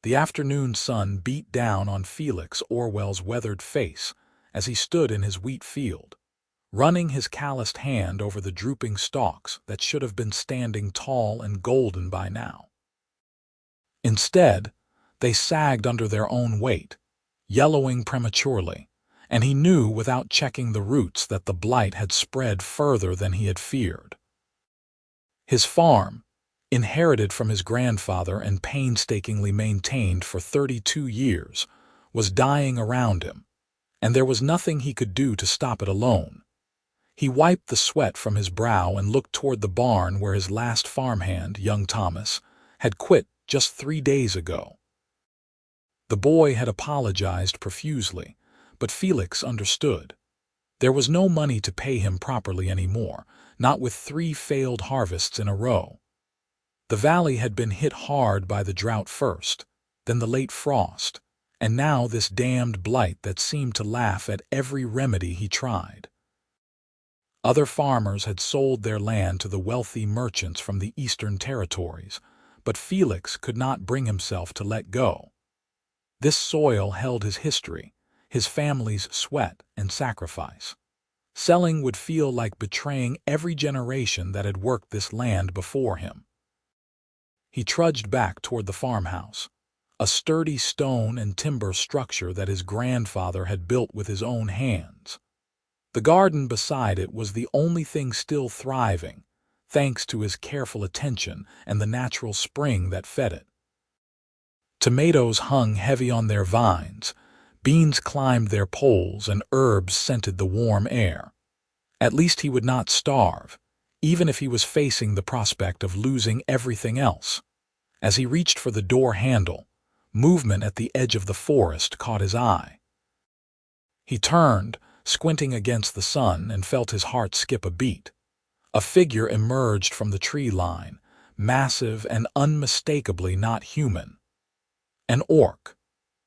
The afternoon sun beat down on Felix Orwell's weathered face as he stood in his wheat field, running his calloused hand over the drooping stalks that should have been standing tall and golden by now. Instead, they sagged under their own weight, yellowing prematurely, and he knew without checking the roots that the blight had spread further than he had feared. His farm, inherited from his grandfather and painstakingly maintained for 32 years, was dying around him, and there was nothing he could do to stop it alone. He wiped the sweat from his brow and looked toward the barn where his last farmhand, young Thomas, had quit just 3 days ago. The boy had apologized profusely, but Felix understood. There was no money to pay him properly anymore, not with 3 failed harvests in a row. The valley had been hit hard by the drought first, then the late frost, and now this damned blight that seemed to laugh at every remedy he tried. Other farmers had sold their land to the wealthy merchants from the eastern territories, but Felix could not bring himself to let go. This soil held his history, his family's sweat and sacrifice. Selling would feel like betraying every generation that had worked this land before him. He trudged back toward the farmhouse, a sturdy stone and timber structure that his grandfather had built with his own hands. The garden beside it was the only thing still thriving, thanks to his careful attention and the natural spring that fed it. Tomatoes hung heavy on their vines, beans climbed their poles, and herbs scented the warm air. At least he would not starve, even if he was facing the prospect of losing everything else. As he reached for the door handle, movement at the edge of the forest caught his eye. He turned, squinting against the sun, and felt his heart skip a beat. A figure emerged from the tree line, massive and unmistakably not human. An orc.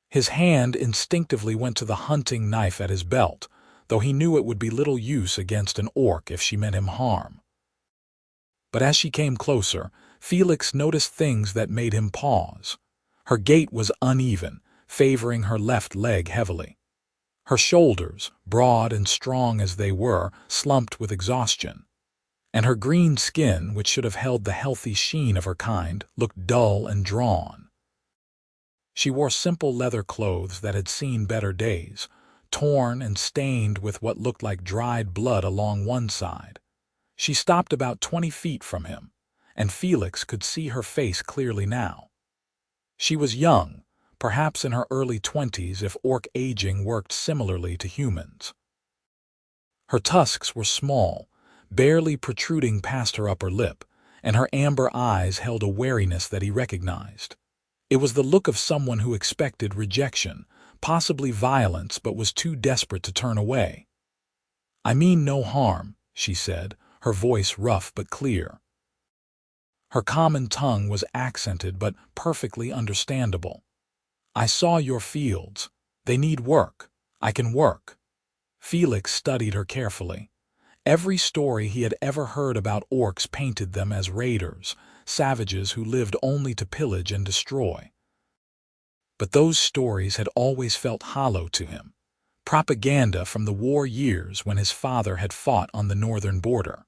His hand instinctively went to the hunting knife at his belt, though he knew it would be little use against an orc if she meant him harm. But as she came closer, Felix noticed things that made him pause. Her gait was uneven, favoring her left leg heavily. Her shoulders, broad and strong as they were, slumped with exhaustion. And her green skin, which should have held the healthy sheen of her kind, looked dull and drawn. She wore simple leather clothes that had seen better days, torn and stained with what looked like dried blood along one side. She stopped about 20 feet from him, and Felix could see her face clearly now. She was young, perhaps in her early 20s if orc aging worked similarly to humans. Her tusks were small, barely protruding past her upper lip, and her amber eyes held a wariness that he recognized. It was the look of someone who expected rejection, possibly violence, but was too desperate to turn away. "I mean no harm," she said, her voice rough but clear. Her common tongue was accented but perfectly understandable. "I saw your fields. They need work. I can work." Felix studied her carefully. Every story he had ever heard about orcs painted them as raiders, savages who lived only to pillage and destroy. But those stories had always felt hollow to him, propaganda from the war years when his father had fought on the northern border.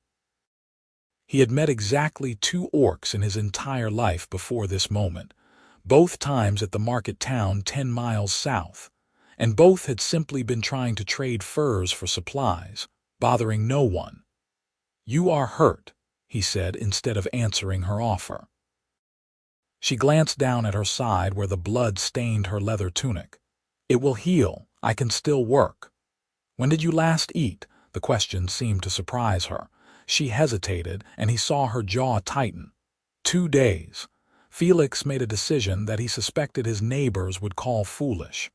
He had met exactly 2 orcs in his entire life before this moment, both times at the market town 10 miles south, and both had simply been trying to trade furs for supplies, bothering no one. "You are hurt," he said instead of answering her offer. She glanced down at her side where the blood stained her leather tunic. "It will heal. I can still work." "When did you last eat?" The question seemed to surprise her. She hesitated, and he saw her jaw tighten. 2 days. Felix made a decision that he suspected his neighbors would call foolish.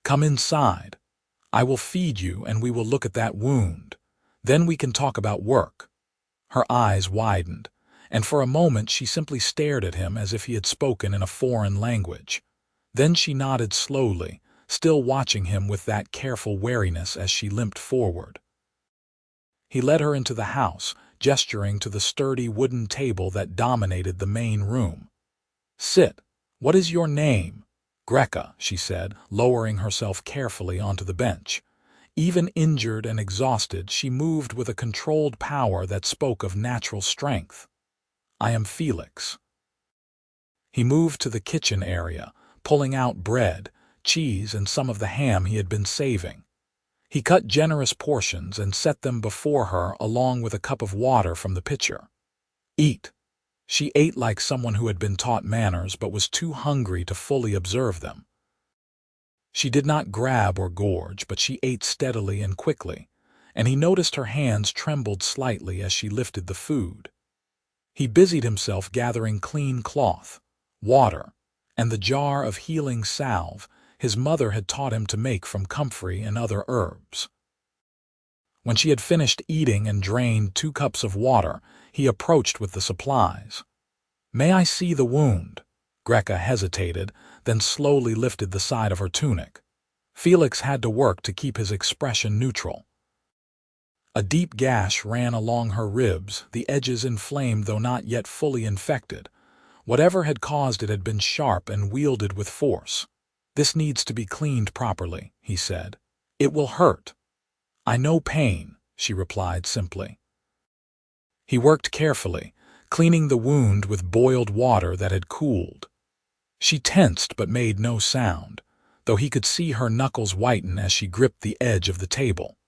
"Come inside. I will feed you and we will look at that wound. Then we can talk about work." Her eyes widened, and for a moment she simply stared at him as if he had spoken in a foreign language. Then she nodded slowly, still watching him with that careful wariness as she limped forward. He led her into the house, gesturing to the sturdy wooden table that dominated the main room. "Sit. "What is your name?" "Greka," she said, lowering herself carefully onto the bench. Even injured and exhausted, she moved with a controlled power that spoke of natural strength. "I am Felix." He moved to the kitchen area, pulling out bread, cheese, and some of the ham he had been saving. He cut generous portions and set them before her along with a cup of water from the pitcher. "Eat." She ate like someone who had been taught manners but was too hungry to fully observe them. She did not grab or gorge, but she ate steadily and quickly, and he noticed her hands trembled slightly as she lifted the food. He busied himself gathering clean cloth, water, and the jar of healing salve his mother had taught him to make from comfrey and other herbs. When she had finished eating and drained 2 cups of water, he approached with the supplies. "May I see the wound?" Greka hesitated, then slowly lifted the side of her tunic. Felix had to work to keep his expression neutral. A deep gash ran along her ribs, the edges inflamed though not yet fully infected. Whatever had caused it had been sharp and wielded with force. "This needs to be cleaned properly," he said. "It will hurt." "I know pain," she replied simply. He worked carefully, cleaning the wound with boiled water that had cooled. She tensed but made no sound, though he could see her knuckles whiten as she gripped the edge of the table.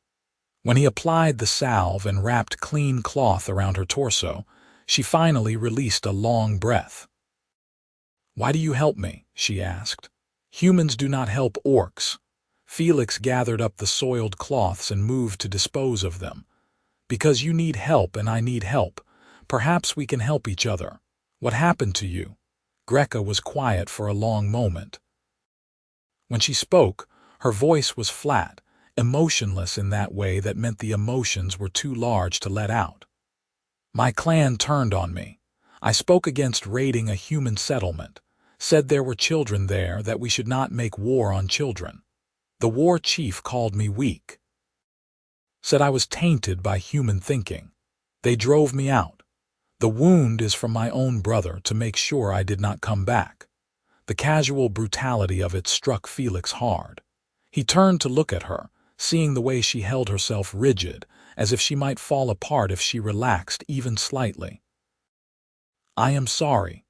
When he applied the salve and wrapped clean cloth around her torso, she finally released a long breath. "Why do you help me?" she asked. "Humans do not help orcs." Felix gathered up the soiled cloths and moved to dispose of them. "Because you need help and I need help. Perhaps we can help each other. What happened to you?" Greka was quiet for a long moment. When she spoke, her voice was flat, emotionless in that way that meant the emotions were too large to let out. "My clan turned on me. I spoke against raiding a human settlement, said there were children there, that we should not make war on children. The war chief called me weak. Said I was tainted by human thinking. They drove me out. The wound is from my own brother to make sure I did not come back." The casual brutality of it struck Felix hard. He turned to look at her, seeing the way she held herself rigid, as if she might fall apart if she relaxed even slightly. "I am sorry."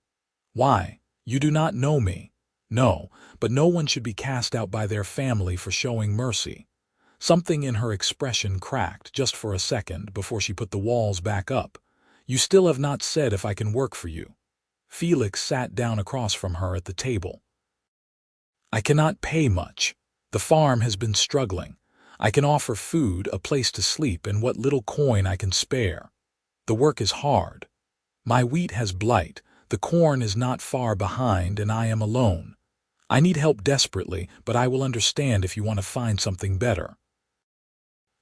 "Why? You do not know me." "No, but no one should be cast out by their family for showing mercy." Something in her expression cracked just for a second before she put the walls back up. "You still have not said if I can work for you." Felix sat down across from her at the table. "I cannot pay much. The farm has been struggling. I can offer food, a place to sleep, and what little coin I can spare. The work is hard. My wheat has blight, the corn is not far behind, and I am alone. I need help desperately, but I will understand if you want to find something better."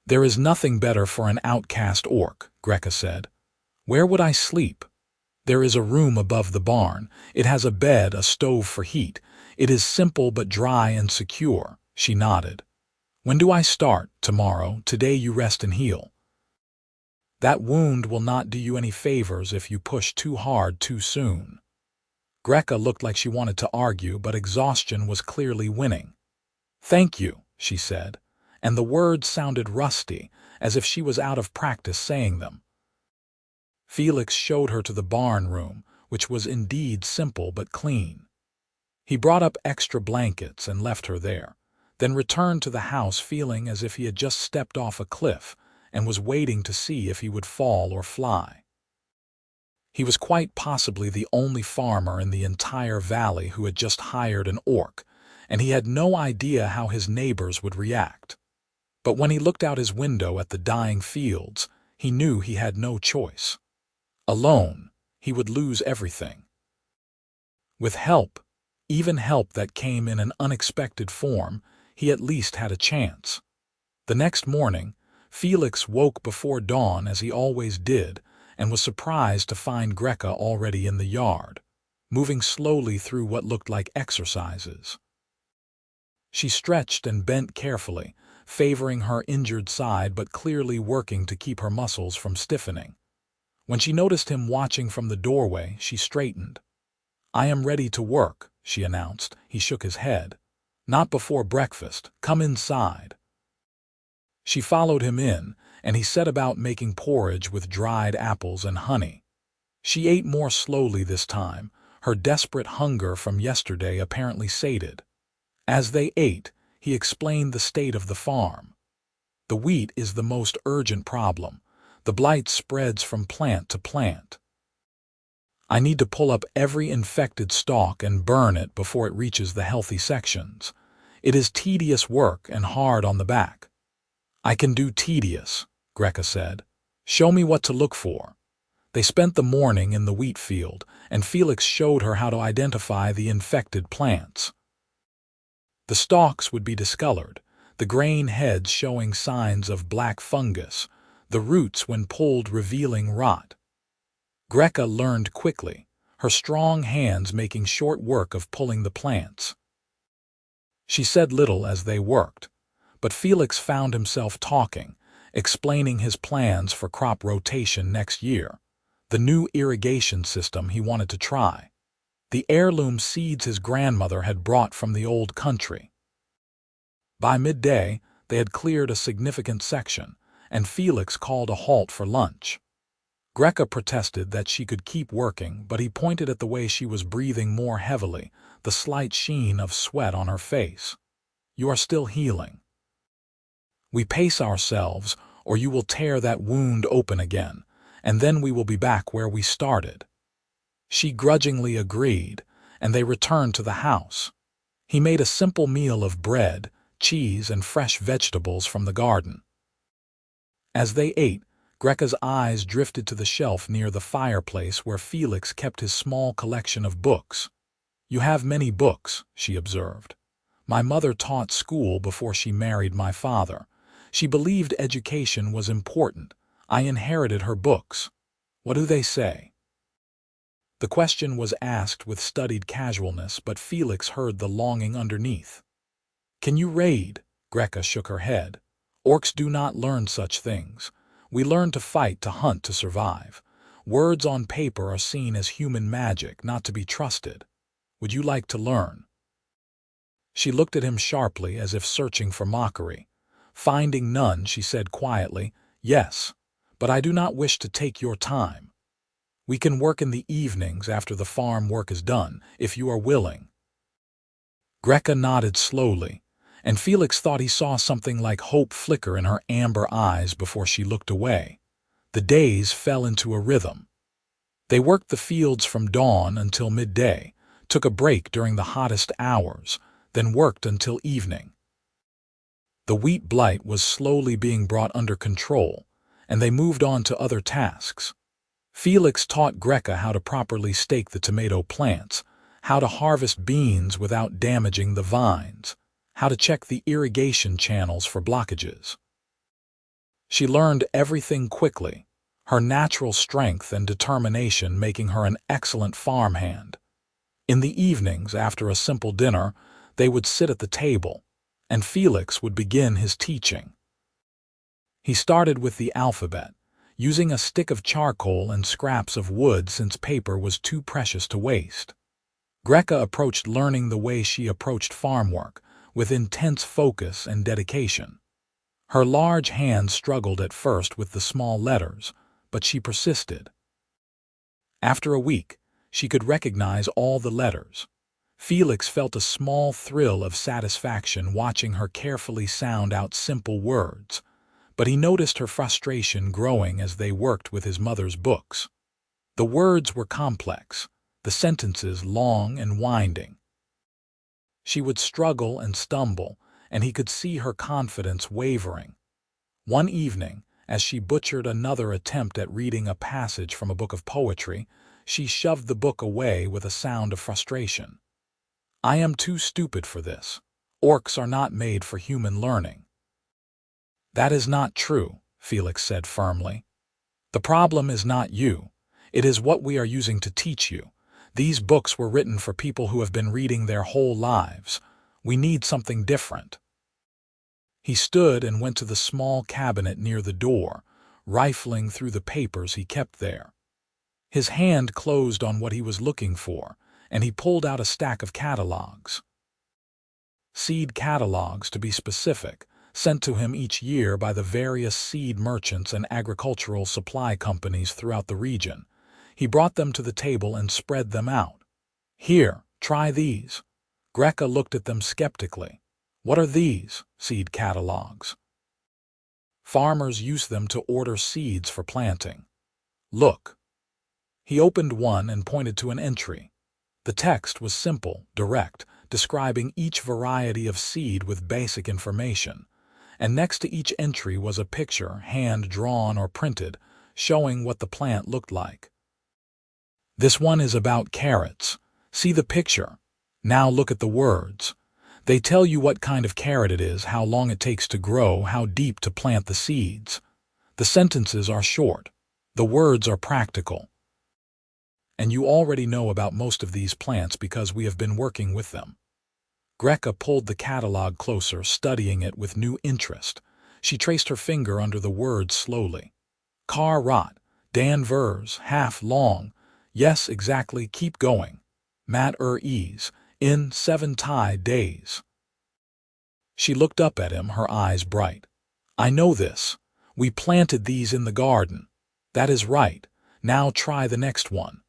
"There is nothing better for an outcast orc," Greka said. "Where would I sleep?" "There is a room above the barn. It has a bed, a stove for heat. It is simple but dry and secure." She nodded. "When do I start?" "Tomorrow. Today you rest and heal. That wound will not do you any favors if you push too hard too soon." Greka looked like she wanted to argue, but exhaustion was clearly winning. "Thank you," she said, and the words sounded rusty, as if she was out of practice saying them. Felix showed her to the barn room, which was indeed simple but clean. He brought up extra blankets and left her there, then returned to the house feeling as if he had just stepped off a cliff and was waiting to see if he would fall or fly. He was quite possibly the only farmer in the entire valley who had just hired an orc, and he had no idea how his neighbors would react. But when he looked out his window at the dying fields, he knew he had no choice. Alone, he would lose everything. With help, even help that came in an unexpected form, he at least had a chance. The next morning, Felix woke before dawn as he always did, and was surprised to find Greka already in the yard, moving slowly through what looked like exercises. She stretched and bent carefully, favoring her injured side but clearly working to keep her muscles from stiffening. When she noticed him watching from the doorway, she straightened. "I am ready to work," she announced. He shook his head. "Not before breakfast. Come inside." She followed him in, and he set about making porridge with dried apples and honey. She ate more slowly this time, her desperate hunger from yesterday apparently sated. As they ate, he explained the state of the farm. "The wheat is the most urgent problem. The blight spreads from plant to plant. I need to pull up every infected stalk and burn it before it reaches the healthy sections. It is tedious work and hard on the back." "I can do tedious," Greka said. "Show me what to look for." They spent the morning in the wheat field, and Felix showed her how to identify the infected plants. The stalks would be discolored, the grain heads showing signs of black fungus, the roots when pulled revealing rot. Greka learned quickly, her strong hands making short work of pulling the plants. She said little as they worked, but Felix found himself talking, explaining his plans for crop rotation next year, the new irrigation system he wanted to try, the heirloom seeds his grandmother had brought from the old country. By midday, they had cleared a significant section, and Felix called a halt for lunch. Greka protested that she could keep working, but he pointed at the way she was breathing more heavily, the slight sheen of sweat on her face. "You are still healing. We pace ourselves, or you will tear that wound open again, and then we will be back where we started." She grudgingly agreed, and they returned to the house. He made a simple meal of bread, cheese, and fresh vegetables from the garden. As they ate, Greka's eyes drifted to the shelf near the fireplace where Felix kept his small collection of books. "You have many books," she observed. "My mother taught school before she married my father. She believed education was important. I inherited her books. What do they say?" The question was asked with studied casualness, but Felix heard the longing underneath. "Can you read?" Greka shook her head. "Orcs do not learn such things. We learn to fight, to hunt, to survive. Words on paper are seen as human magic, not to be trusted. Would you like to learn?" She looked at him sharply, as if searching for mockery. Finding none, she said quietly, "Yes, but I do not wish to take your time. We can work in the evenings after the farm work is done, if you are willing." Greka nodded slowly, and Felix thought he saw something like hope flicker in her amber eyes before she looked away. The days fell into a rhythm. They worked the fields from dawn until midday, took a break during the hottest hours, then worked until evening. The wheat blight was slowly being brought under control, and they moved on to other tasks. Felix taught Greka how to properly stake the tomato plants, how to harvest beans without damaging the vines, how to check the irrigation channels for blockages. She learned everything quickly, her natural strength and determination making her an excellent farmhand. In the evenings, after a simple dinner, they would sit at the table, and Felix would begin his teaching. He started with the alphabet, using a stick of charcoal and scraps of wood since paper was too precious to waste. Greka approached learning the way she approached farm work, with intense focus and dedication. Her large hands struggled at first with the small letters, but she persisted. After a week, she could recognize all the letters. Felix felt a small thrill of satisfaction watching her carefully sound out simple words, but he noticed her frustration growing as they worked with his mother's books. The words were complex, the sentences long and winding. She would struggle and stumble, and he could see her confidence wavering. One evening, as she butchered another attempt at reading a passage from a book of poetry, she shoved the book away with a sound of frustration. "I am too stupid for this. Orcs are not made for human learning." "That is not true," Felix said firmly. "The problem is not you. It is what we are using to teach you. These books were written for people who have been reading their whole lives. We need something different." He stood and went to the small cabinet near the door, rifling through the papers he kept there. His hand closed on what he was looking for, and he pulled out a stack of catalogs. Seed catalogs, to be specific, sent to him each year by the various seed merchants and agricultural supply companies throughout the region. He brought them to the table and spread them out. "Here, try these." Greka looked at them skeptically. "What are these seed catalogs?" "Farmers use them to order seeds for planting. Look." He opened one and pointed to an entry. The text was simple, direct, describing each variety of seed with basic information, and next to each entry was a picture, hand-drawn or printed, showing what the plant looked like. "This one is about carrots. See the picture. Now look at the words. They tell you what kind of carrot it is, how long it takes to grow, how deep to plant the seeds. The sentences are short. The words are practical. And you already know about most of these plants because we have been working with them." Greka pulled the catalog closer, studying it with new interest. She traced her finger under the words slowly. "Car rot, Danvers, half long. Yes, exactly, keep going. Ease, in 7 days. She looked up at him, her eyes bright. "I know this. We planted these in the garden." "That is right. Now try the next one."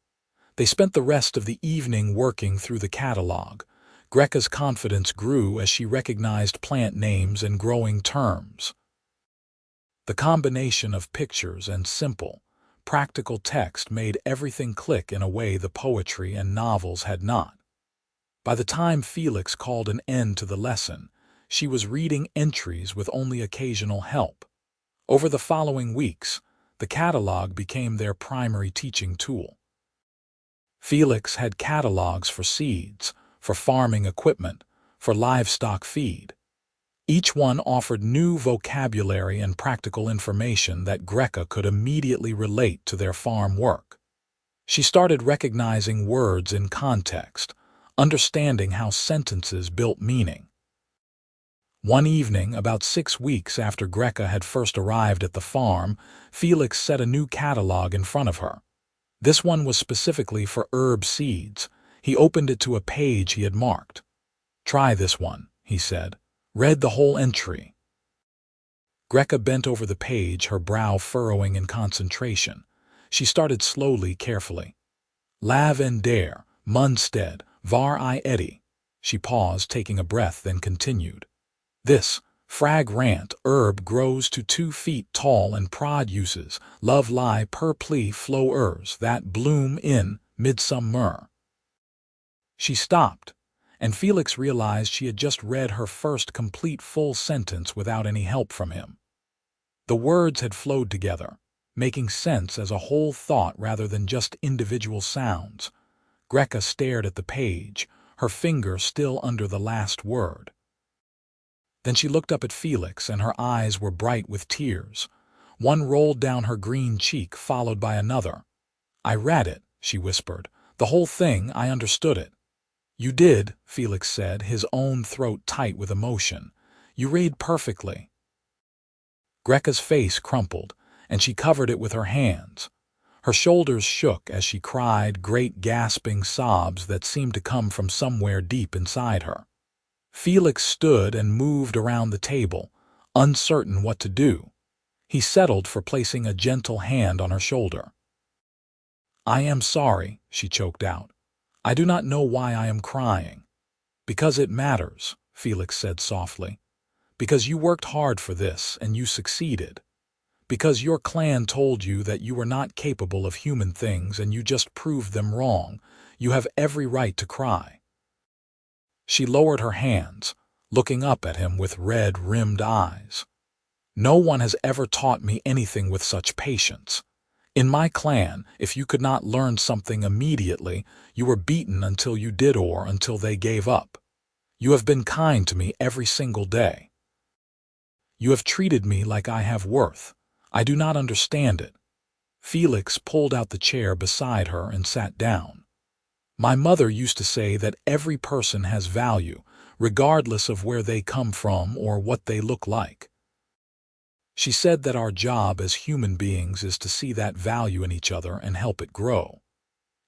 They spent the rest of the evening working through the catalog. Greka's confidence grew as she recognized plant names and growing terms. The combination of pictures and simple, practical text made everything click in a way the poetry and novels had not. By the time Felix called an end to the lesson, she was reading entries with only occasional help. Over the following weeks, the catalog became their primary teaching tool. Felix had catalogs for seeds, for farming equipment, for livestock feed. Each one offered new vocabulary and practical information that Greka could immediately relate to their farm work. She started recognizing words in context, understanding how sentences built meaning. One evening, about 6 weeks after Greka had first arrived at the farm, Felix set a new catalog in front of her. This one was specifically for herb seeds. He opened it to a page he had marked. "Try this one," he said. "Read the whole entry." Greka bent over the page, her brow furrowing in concentration. She started slowly, carefully. "Lavender, Munstead, var I Eddy." She paused, taking a breath, then continued. "This fragrant herb grows to 2 feet tall and prod uses, love lie per pli flowers that bloom in midsummer." She stopped, and Felix realized she had just read her first complete full sentence without any help from him. The words had flowed together, making sense as a whole thought rather than just individual sounds. Greka stared at the page, her finger still under the last word. Then she looked up at Felix, and her eyes were bright with tears. One rolled down her green cheek, followed by another. "I read it," she whispered. "The whole thing, I understood it." "You did," Felix said, his own throat tight with emotion. "You read perfectly." Greka's face crumpled, and she covered it with her hands. Her shoulders shook as she cried, great gasping sobs that seemed to come from somewhere deep inside her. Felix stood and moved around the table, uncertain what to do. He settled for placing a gentle hand on her shoulder. "I am sorry," she choked out. "I do not know why I am crying." "Because it matters," Felix said softly. "Because you worked hard for this, and you succeeded. Because your clan told you that you were not capable of human things and you just proved them wrong. You have every right to cry." She lowered her hands, looking up at him with red-rimmed eyes. "No one has ever taught me anything with such patience. In my clan, if you could not learn something immediately, you were beaten until you did or until they gave up. You have been kind to me every single day. You have treated me like I have worth. I do not understand it." Felix pulled out the chair beside her and sat down. "My mother used to say that every person has value, regardless of where they come from or what they look like. She said that our job as human beings is to see that value in each other and help it grow.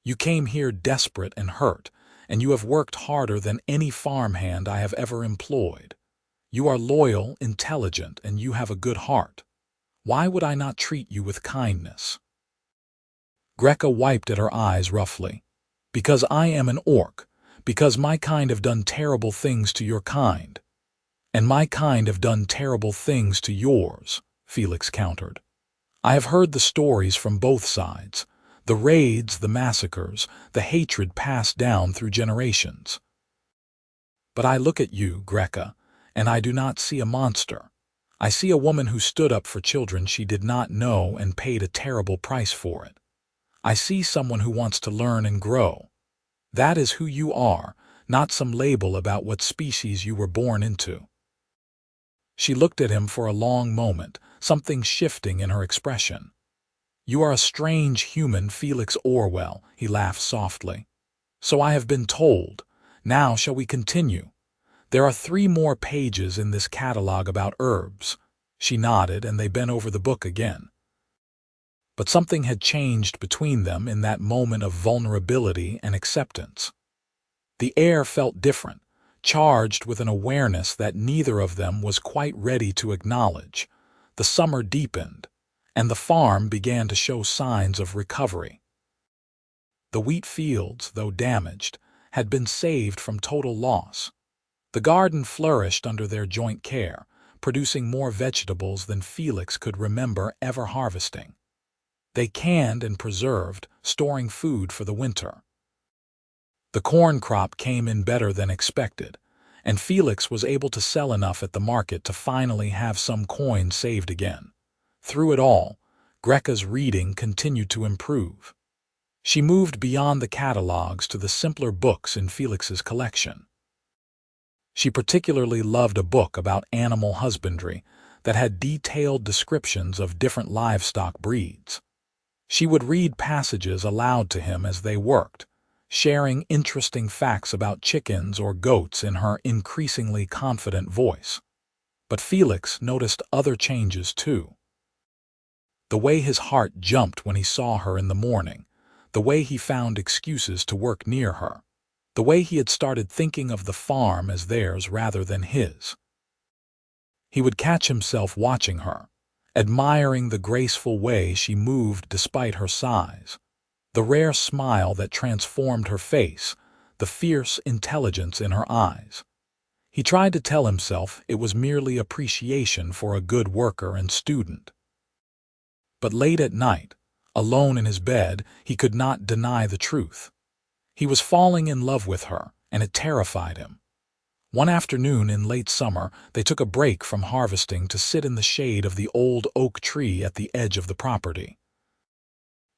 You came here desperate and hurt, and you have worked harder than any farmhand I have ever employed. You are loyal, intelligent, and you have a good heart. Why would I not treat you with kindness?" Greka wiped at her eyes roughly. "Because I am an orc, because my kind have done terrible things to your kind. And my kind have done terrible things to yours," Felix countered. "I have heard the stories from both sides, the raids, the massacres, the hatred passed down through generations. But I look at you, Greka, and I do not see a monster. I see a woman who stood up for children she did not know and paid a terrible price for it. I see someone who wants to learn and grow. That is who you are, not some label about what species you were born into." She looked at him for a long moment, something shifting in her expression. "You are a strange human, Felix Orwell," he laughed softly. "So I have been told. Now shall we continue? There are 3 more pages in this catalogue about herbs." She nodded, and they bent over the book again. But something had changed between them in that moment of vulnerability and acceptance. The air felt different, charged with an awareness that neither of them was quite ready to acknowledge. The summer deepened, and the farm began to show signs of recovery. The wheat fields, though damaged, had been saved from total loss. The garden flourished under their joint care, producing more vegetables than Felix could remember ever harvesting. They canned and preserved, storing food for the winter. The corn crop came in better than expected, and Felix was able to sell enough at the market to finally have some coin saved again. Through it all, Greka's reading continued to improve. She moved beyond the catalogues to the simpler books in Felix's collection. She particularly loved a book about animal husbandry that had detailed descriptions of different livestock breeds. She would read passages aloud to him as they worked, sharing interesting facts about chickens or goats in her increasingly confident voice. But Felix noticed other changes too. The way his heart jumped when he saw her in the morning, the way he found excuses to work near her, the way he had started thinking of the farm as theirs rather than his. He would catch himself watching her, admiring the graceful way she moved despite her size, the rare smile that transformed her face, the fierce intelligence in her eyes. He tried to tell himself it was merely appreciation for a good worker and student. But late at night, alone in his bed, he could not deny the truth. He was falling in love with her, and it terrified him. One afternoon in late summer, they took a break from harvesting to sit in the shade of the old oak tree at the edge of the property.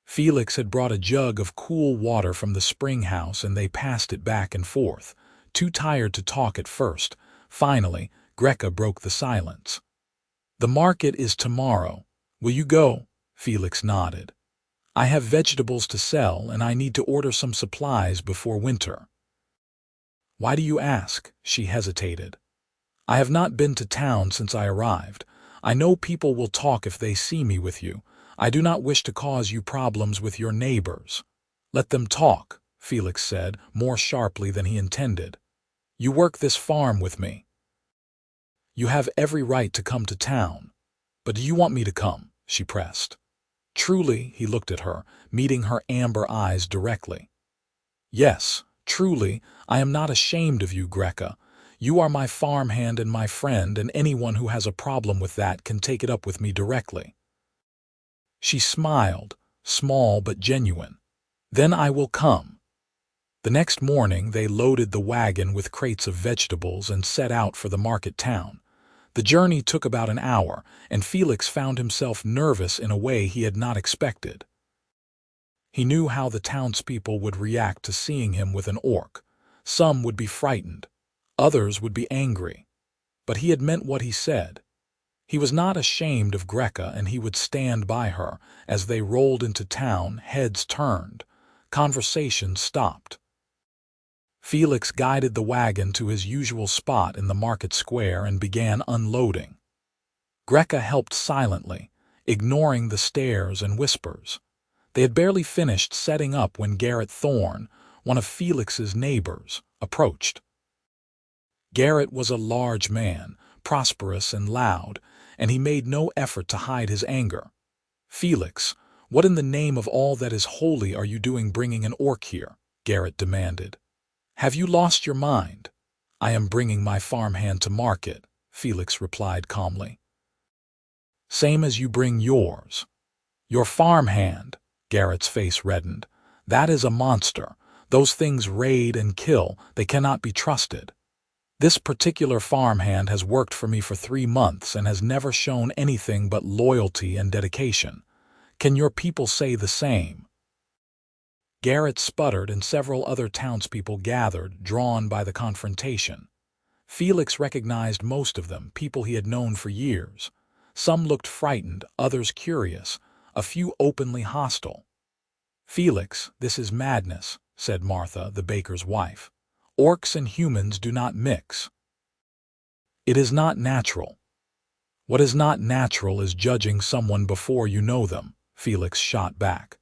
Felix had brought a jug of cool water from the spring house, and they passed it back and forth, too tired to talk at first. Finally, Greka broke the silence. "The market is tomorrow. Will you go?" Felix nodded. "I have vegetables to sell, and I need to order some supplies before winter." "Why do you ask?" She hesitated. "I have not been to town since I arrived. I know people will talk if they see me with you. I do not wish to cause you problems with your neighbors." "Let them talk," Felix said, more sharply than he intended. "You work this farm with me. You have every right to come to town. But do you want me to come?" she pressed. Truly, he looked at her, meeting her amber eyes directly. "Yes, truly, I am not ashamed of you, Greka. You are my farmhand and my friend, and anyone who has a problem with that can take it up with me directly." She smiled, small but genuine. "Then I will come." The next morning they loaded the wagon with crates of vegetables and set out for the market town. The journey took about an hour, and Felix found himself nervous in a way he had not expected. He knew how the townspeople would react to seeing him with an orc. Some would be frightened, others would be angry. But he had meant what he said. He was not ashamed of Greka, and he would stand by her. As they rolled into town, heads turned, conversation stopped. Felix guided the wagon to his usual spot in the market square and began unloading. Greka helped silently, ignoring the stares and whispers. They had barely finished setting up when Garrett Thorne, one of Felix's neighbors, approached. Garrett was a large man, prosperous and loud, and he made no effort to hide his anger. "Felix, what in the name of all that is holy are you doing bringing an orc here?" Garrett demanded. "Have you lost your mind?" "I am bringing my farmhand to market," Felix replied calmly. "Same as you bring yours." "Your farmhand?" Garrett's face reddened. "That is a monster. Those things raid and kill. They cannot be trusted. This particular farmhand has worked for me for 3 months and has never shown anything but loyalty and dedication. Can your people say the same?" Garrett sputtered, and several other townspeople gathered, drawn by the confrontation. Felix recognized most of them, people he had known for years. Some looked frightened, others curious, a few openly hostile. "Felix, this is madness," said Martha, the baker's wife. "Orcs and humans do not mix. It is not natural." "What is not natural is judging someone before you know them," Felix shot back.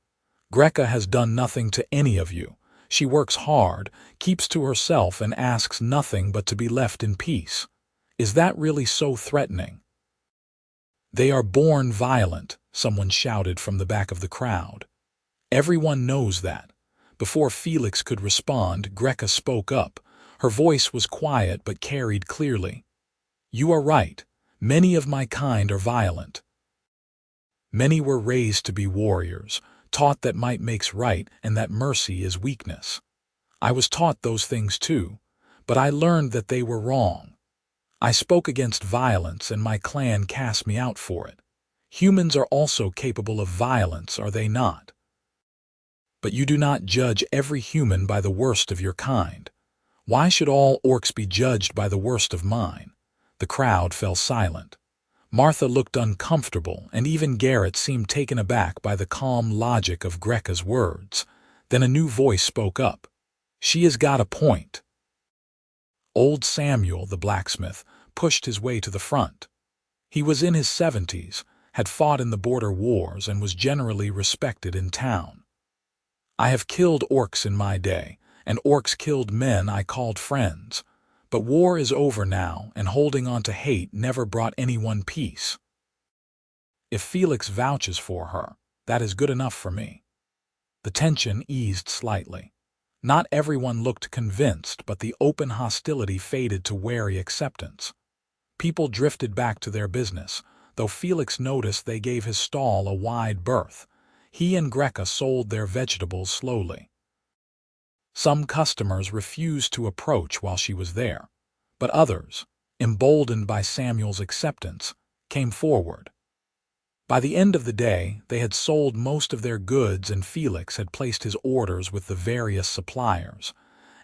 "Greka has done nothing to any of you. She works hard, keeps to herself, and asks nothing but to be left in peace. Is that really so threatening?" "They are born violent," someone shouted from the back of the crowd. "Everyone knows that." Before Felix could respond, Greka spoke up. Her voice was quiet but carried clearly. "You are right. Many of my kind are violent. Many were raised to be warriors, taught that might makes right and that mercy is weakness. I was taught those things too, but I learned that they were wrong. I spoke against violence and my clan cast me out for it. Humans are also capable of violence, are they not? But you do not judge every human by the worst of your kind. Why should all orcs be judged by the worst of mine?" The crowd fell silent. Martha looked uncomfortable, and even Garrett seemed taken aback by the calm logic of Greka's words. Then a new voice spoke up. "She has got a point." Old Samuel, the blacksmith, pushed his way to the front. He was in his 70s, had fought in the border wars, and was generally respected in town. "I have killed orcs in my day, and orcs killed men I called friends. But war is over now, and holding on to hate never brought anyone peace. If Felix vouches for her, that is good enough for me." The tension eased slightly. Not everyone looked convinced, but the open hostility faded to wary acceptance. People drifted back to their business, though Felix noticed they gave his stall a wide berth. He and Greka sold their vegetables slowly. Some customers refused to approach while she was there, but others, emboldened by Samuel's acceptance, came forward. By the end of the day, they had sold most of their goods and Felix had placed his orders with the various suppliers.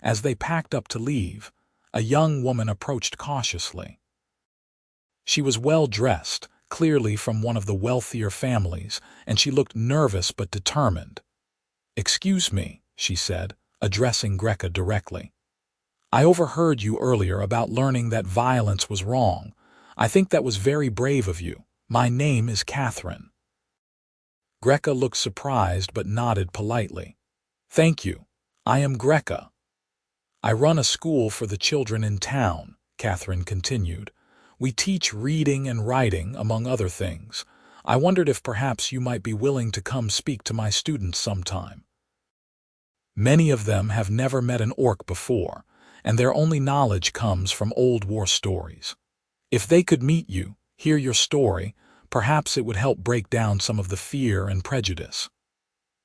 As they packed up to leave, a young woman approached cautiously. She was well-dressed, clearly from one of the wealthier families, and she looked nervous but determined. "Excuse me," she said, addressing Greka directly. "I overheard you earlier about learning that violence was wrong. I think that was very brave of you. My name is Catherine." Greka looked surprised but nodded politely. "Thank you. I am Greka. I run a school for the children in town," Catherine continued. "We teach reading and writing, among other things. I wondered if perhaps you might be willing to come speak to my students sometime. Many of them have never met an orc before, and their only knowledge comes from old war stories. If they could meet you, hear your story, perhaps it would help break down some of the fear and prejudice."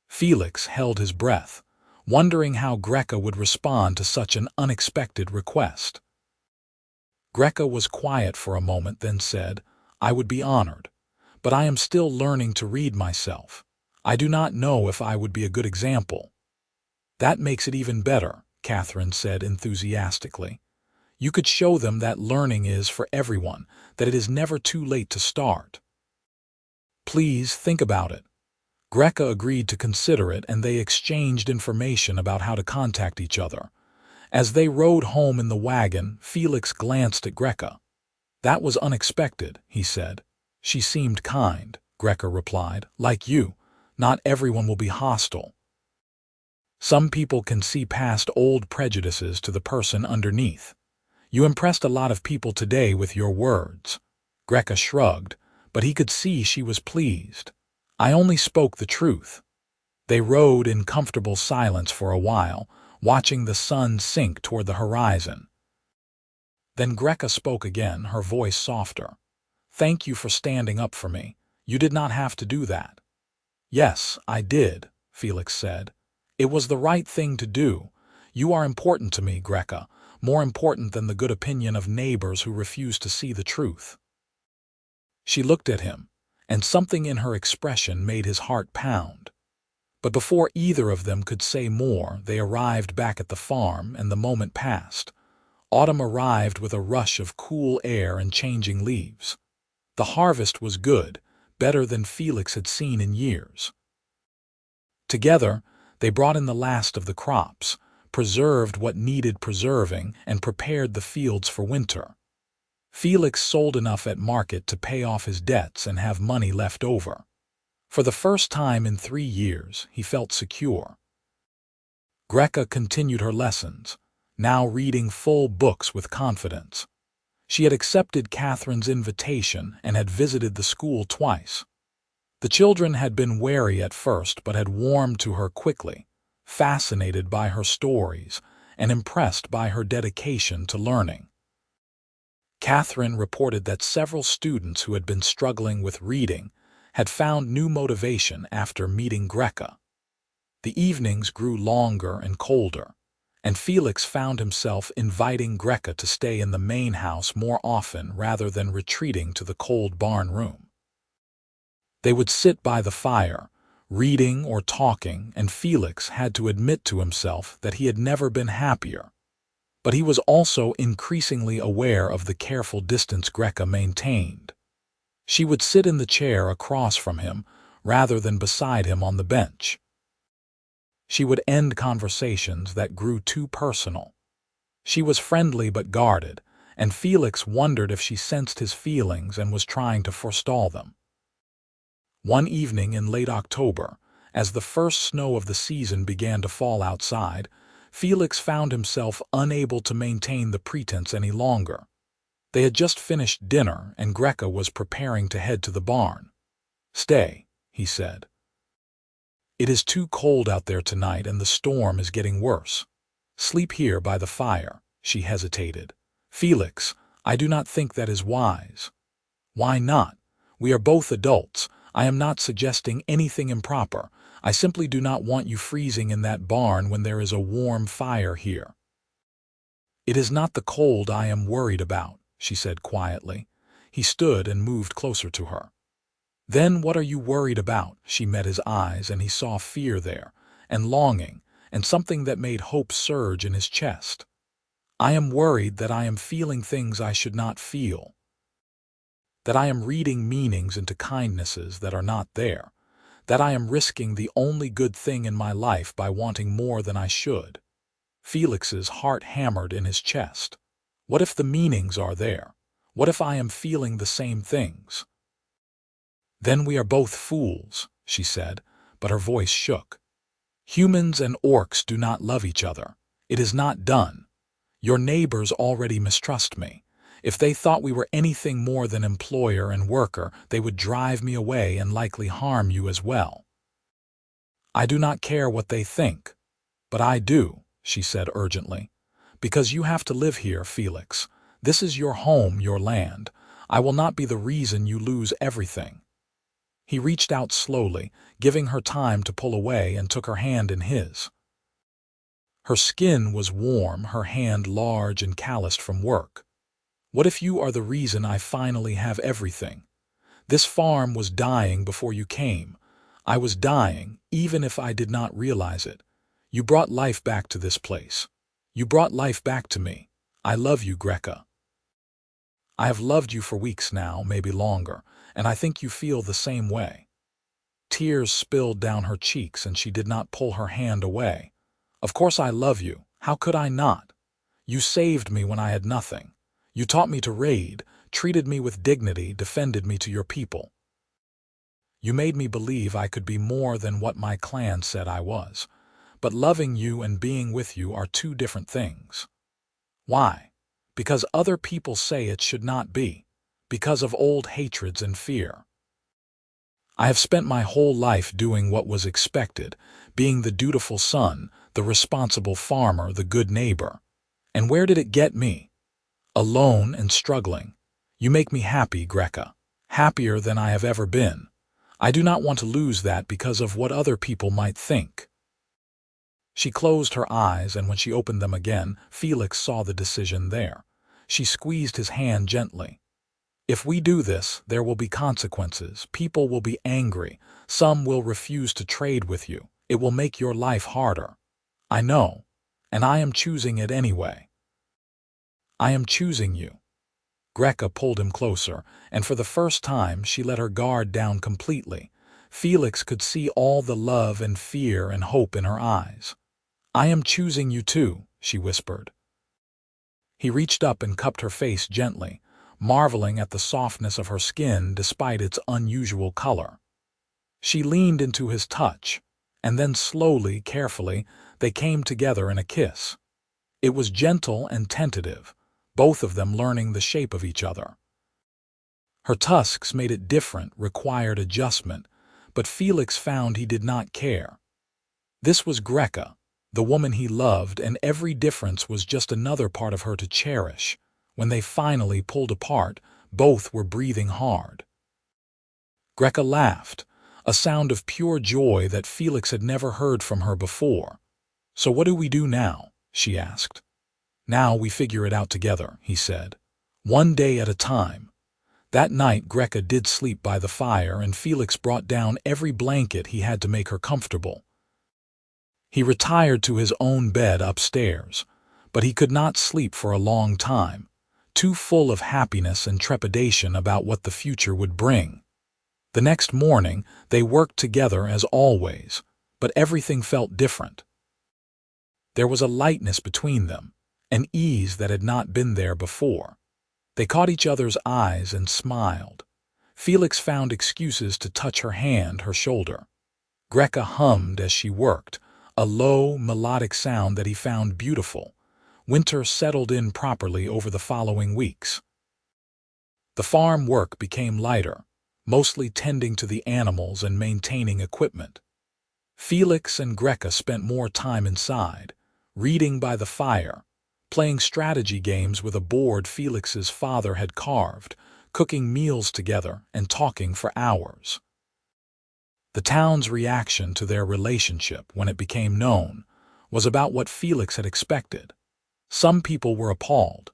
Felix held his breath, wondering how Greka would respond to such an unexpected request. Greka was quiet for a moment, then said, "I would be honored, but I am still learning to read myself. I do not know if I would be a good example." "That makes it even better," Catherine said enthusiastically. "You could show them that learning is for everyone, that it is never too late to start." "Please think about it." Greka agreed to consider it, and they exchanged information about how to contact each other. As they rode home in the wagon, Felix glanced at Greka. "That was unexpected," he said. "She seemed kind," Greka replied. "Like you, not everyone will be hostile." Some people can see past old prejudices to the person underneath. You impressed a lot of people today with your words. Greka shrugged, but he could see she was pleased. I only spoke the truth. They rode in comfortable silence for a while, watching the sun sink toward the horizon. Then Greka spoke again, her voice softer. Thank you for standing up for me. You did not have to do that. Yes, I did, Felix said. It was the right thing to do. You are important to me, Greka, more important than the good opinion of neighbors who refuse to see the truth. She looked at him, and something in her expression made his heart pound. But before either of them could say more, they arrived back at the farm, and the moment passed. Autumn arrived with a rush of cool air and changing leaves. The harvest was good, better than Felix had seen in years. Together, they brought in the last of the crops, preserved what needed preserving, and prepared the fields for winter. Felix sold enough at market to pay off his debts and have money left over. For the first time in 3 years, he felt secure. Greka continued her lessons, now reading full books with confidence. She had accepted Catherine's invitation and had visited the school twice. The children had been wary at first but had warmed to her quickly, fascinated by her stories and impressed by her dedication to learning. Catherine reported that several students who had been struggling with reading had found new motivation after meeting Greka. The evenings grew longer and colder, and Felix found himself inviting Greka to stay in the main house more often rather than retreating to the cold barn room. They would sit by the fire, reading or talking, and Felix had to admit to himself that he had never been happier. But he was also increasingly aware of the careful distance Greka maintained. She would sit in the chair across from him rather than beside him on the bench. She would end conversations that grew too personal. She was friendly but guarded, and Felix wondered if she sensed his feelings and was trying to forestall them. One evening in late October, as the first snow of the season began to fall outside, Felix found himself unable to maintain the pretense any longer. They had just finished dinner, and Greka was preparing to head to the barn. "Stay," he said. "It is too cold out there tonight, and the storm is getting worse. Sleep here by the fire." She hesitated. "Felix, I do not think that is wise." "Why not? We are both adults. I am not suggesting anything improper. I simply do not want you freezing in that barn when there is a warm fire here." "It is not the cold I am worried about," she said quietly. He stood and moved closer to her. "Then what are you worried about?" She met his eyes, and he saw fear there, and longing, and something that made hope surge in his chest. "I am worried that I am feeling things I should not feel. That I am reading meanings into kindnesses that are not there. That I am risking the only good thing in my life by wanting more than I should." Felix's heart hammered in his chest. What if the meanings are there? What if I am feeling the same things? "Then we are both fools," she said, but her voice shook. "Humans and orcs do not love each other. It is not done. Your neighbors already mistrust me. If they thought we were anything more than employer and worker, they would drive me away and likely harm you as well." "I do not care what they think." "But I do," she said urgently. "Because you have to live here, Felix. This is your home, your land. I will not be the reason you lose everything." He reached out slowly, giving her time to pull away, and took her hand in his. Her skin was warm, her hand large and calloused from work. "What if you are the reason I finally have everything? This farm was dying before you came. I was dying, even if I did not realize it. You brought life back to this place. You brought life back to me. I love you, Greka. I have loved you for weeks now, maybe longer, and I think you feel the same way." Tears spilled down her cheeks, and she did not pull her hand away. "Of course I love you. How could I not? You saved me when I had nothing. You taught me to raid, treated me with dignity, defended me to your people. You made me believe I could be more than what my clan said I was. but loving you and being with you are two different things. Why? Because other people say it should not be, because of old hatreds and fear. I have spent my whole life doing what was expected, being the dutiful son, the responsible farmer, the good neighbor. And where did it get me? Alone and struggling. You make me happy, Greka. Happier than I have ever been. I do not want to lose that because of what other people might think. She closed her eyes, and when she opened them again, Felix saw the decision there. She squeezed his hand gently. If we do this, there will be consequences. People will be angry. Some will refuse to trade with you. It will make your life harder. I know, and I am choosing it anyway. I am choosing you. Greka pulled him closer, and for the first time she let her guard down completely. Felix could see all the love and fear and hope in her eyes. I am choosing you too, she whispered. He reached up and cupped her face gently, marveling at the softness of her skin despite its unusual color. She leaned into his touch, and then slowly, carefully, they came together in a kiss. It was gentle and tentative, both of them learning the shape of each other. Her tusks made it different, required adjustment, but Felix found he did not care. This was Greka, the woman he loved, and every difference was just another part of her to cherish. When they finally pulled apart, both were breathing hard. Greka laughed, a sound of pure joy that Felix had never heard from her before. So what do we do now? She asked. Now we figure it out together, he said. One day at a time. That night Greka did sleep by the fire, and Felix brought down every blanket he had to make her comfortable. He retired to his own bed upstairs, but he could not sleep for a long time, too full of happiness and trepidation about what the future would bring. The next morning they worked together as always, but everything felt different. There was a lightness between them, an ease that had not been there before. They caught each other's eyes and smiled. Felix found excuses to touch her hand, her shoulder. Greka hummed as she worked, a low, melodic sound that he found beautiful. Winter settled in properly over the following weeks. The farm work became lighter, mostly tending to the animals and maintaining equipment. Felix and Greka spent more time inside, reading by the fire, playing strategy games with a board Felix's father had carved, cooking meals together, and talking for hours. The town's reaction to their relationship when it became known was about what Felix had expected. Some people were appalled.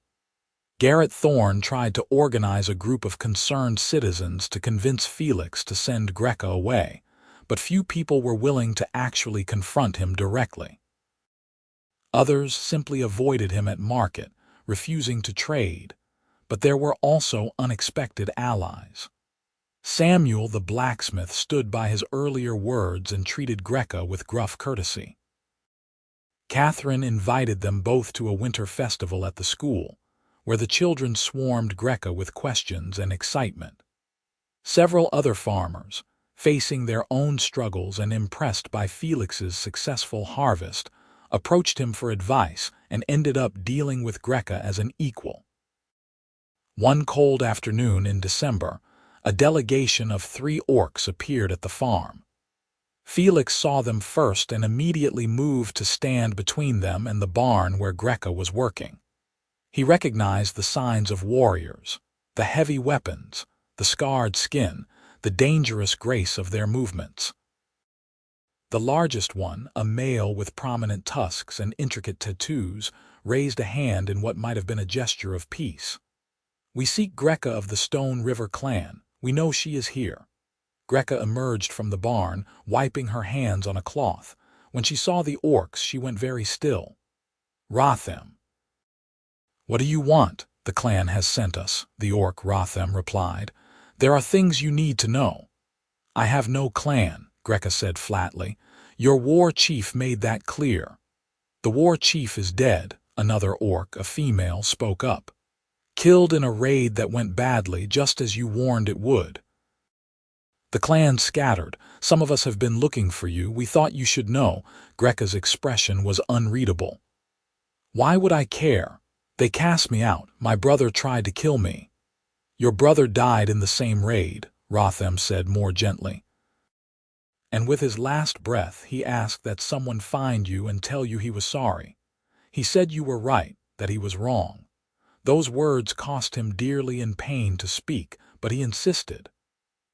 Garrett Thorne tried to organize a group of concerned citizens to convince Felix to send Greka away, but few people were willing to actually confront him directly. Others simply avoided him at market, refusing to trade, but there were also unexpected allies. Samuel the blacksmith stood by his earlier words and treated Greka with gruff courtesy. Catherine invited them both to a winter festival at the school, where the children swarmed Greka with questions and excitement. Several other farmers, facing their own struggles and impressed by Felix's successful harvest, approached him for advice and ended up dealing with Greka as an equal. One cold afternoon in December, a delegation of 3 orcs appeared at the farm. Felix saw them first and immediately moved to stand between them and the barn where Greka was working. He recognized the signs of warriors, the heavy weapons, the scarred skin, the dangerous grace of their movements. The largest one, a male with prominent tusks and intricate tattoos, raised a hand in what might have been a gesture of peace. "We seek Greka of the Stone River clan. We know she is here." Greka emerged from the barn, wiping her hands on a cloth. When she saw the orcs, she went very still. "Rothem." "What do you want? The clan has sent us," the orc Rothem replied. "There are things you need to know." "I have no clan," Greka said flatly. "Your war chief made that clear." "The war chief is dead," another orc, a female, spoke up. "Killed in a raid that went badly just as you warned it would." The clan scattered. Some of us have been looking for you. We thought you should know. Greka's expression was unreadable. Why would I care? They cast me out. My brother tried to kill me. Your brother died in the same raid, Rothem said more gently. And with his last breath, he asked that someone find you and tell you he was sorry. He said you were right, that he was wrong. Those words cost him dearly in pain to speak, but he insisted.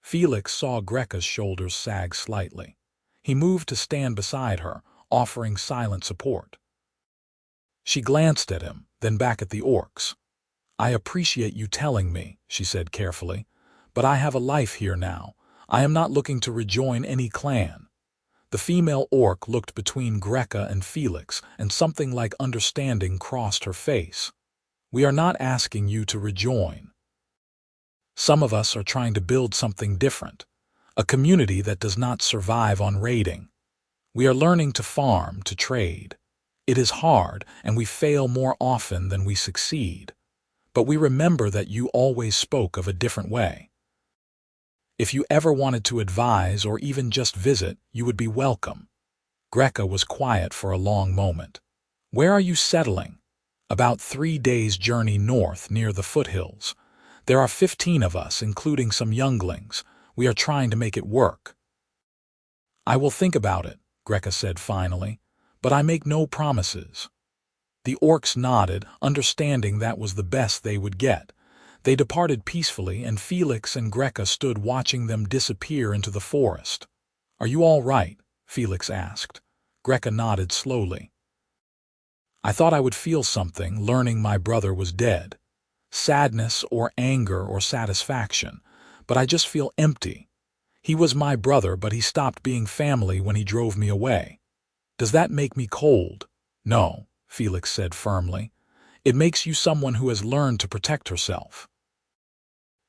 Felix saw Greka's shoulders sag slightly. He moved to stand beside her, offering silent support. She glanced at him, then back at the orcs. I appreciate you telling me, she said carefully, but I have a life here now. I am not looking to rejoin any clan. The female orc looked between Greka and Felix, and something like understanding crossed her face. We are not asking you to rejoin. Some of us are trying to build something different, a community that does not survive on raiding. We are learning to farm, to trade. It is hard, and we fail more often than we succeed. But we remember that you always spoke of a different way. If you ever wanted to advise or even just visit, you would be welcome. Greka was quiet for a long moment. Where are you settling? About 3 days' journey north near the foothills. There are 15 of us, including some younglings. We are trying to make it work. I will think about it, Greka said finally, but I make no promises. The orcs nodded, understanding that was the best they would get. They departed peacefully, and Felix and Greka stood watching them disappear into the forest. Are you all right? Felix asked. Greka nodded slowly. I thought I would feel something, learning my brother was dead. Sadness or anger or satisfaction, but I just feel empty. He was my brother, but he stopped being family when he drove me away. Does that make me cold? No, Felix said firmly. It makes you someone who has learned to protect herself.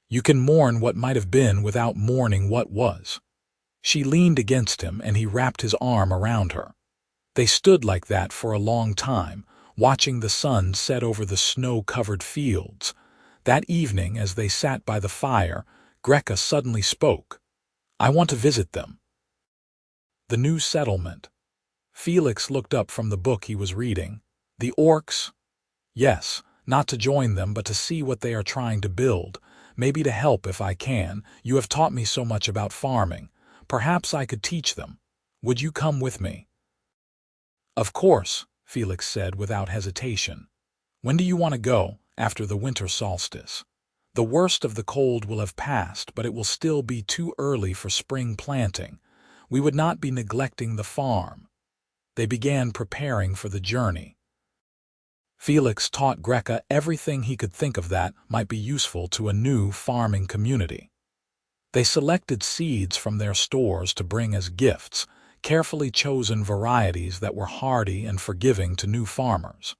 You can mourn what might have been without mourning what was. She leaned against him, and he wrapped his arm around her. They stood like that for a long time, watching the sun set over the snow-covered fields. That evening, as they sat by the fire, Greka suddenly spoke. I want to visit them. The new settlement. Felix looked up from the book he was reading. The orcs? Yes, not to join them, but to see what they are trying to build. Maybe to help if I can. You have taught me so much about farming. Perhaps I could teach them. Would you come with me? Of course, Felix said without hesitation. When do you want to go? After the winter solstice. The worst of the cold will have passed, but it will still be too early for spring planting. We would not be neglecting the farm. They began preparing for the journey. Felix taught Greka everything he could think of that might be useful to a new farming community. They selected seeds from their stores to bring as gifts, carefully chosen varieties that were hardy and forgiving to new farmers.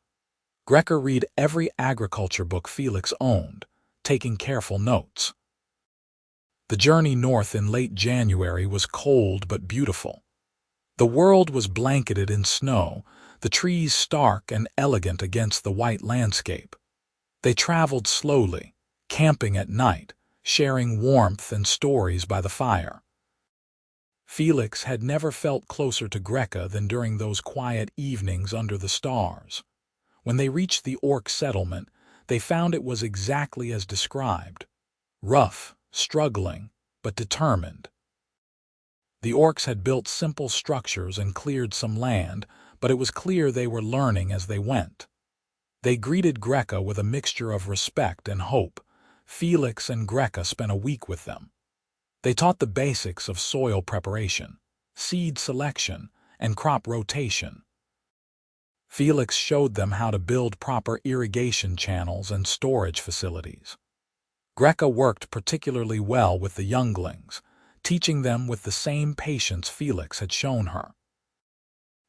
Greka read every agriculture book Felix owned, taking careful notes. The journey north in late January was cold but beautiful. The world was blanketed in snow, the trees stark and elegant against the white landscape. They traveled slowly, camping at night, sharing warmth and stories by the fire. Felix had never felt closer to Greka than during those quiet evenings under the stars. When they reached the orc settlement, they found it was exactly as described. Rough, struggling, but determined. The orcs had built simple structures and cleared some land, but it was clear they were learning as they went. They greeted Greka with a mixture of respect and hope. Felix and Greka spent a week with them. They taught the basics of soil preparation, seed selection, and crop rotation. Felix showed them how to build proper irrigation channels and storage facilities. Greka worked particularly well with the younglings, teaching them with the same patience Felix had shown her.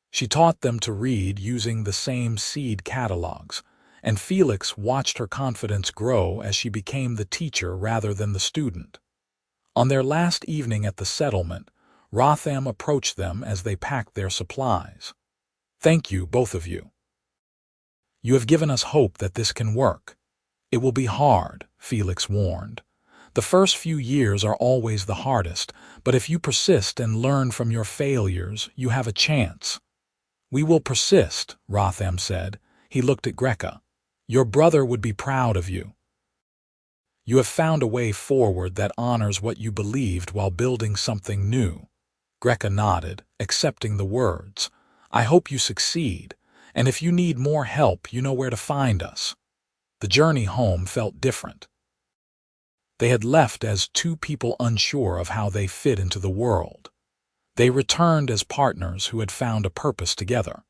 She taught them to read using the same seed catalogues, and Felix watched her confidence grow as she became the teacher rather than the student. On their last evening at the settlement, Rothem approached them as they packed their supplies. Thank you, both of you. You have given us hope that this can work. It will be hard, Felix warned. The first few years are always the hardest, but if you persist and learn from your failures, you have a chance. We will persist, Rotham said. He looked at Greka. Your brother would be proud of you. You have found a way forward that honors what you believed while building something new. Greka nodded, accepting the words. I hope you succeed, and if you need more help, you know where to find us. The journey home felt different. They had left as two people unsure of how they fit into the world. They returned as partners who had found a purpose together.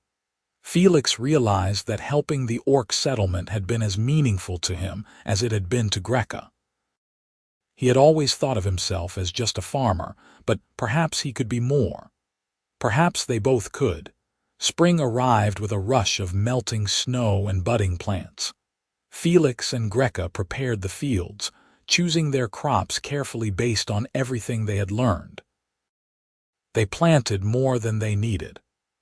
Felix realized that helping the orc settlement had been as meaningful to him as it had been to Greka. He had always thought of himself as just a farmer, but perhaps he could be more. Perhaps they both could. Spring arrived with a rush of melting snow and budding plants. Felix and Greka prepared the fields, choosing their crops carefully based on everything they had learned. They planted more than they needed,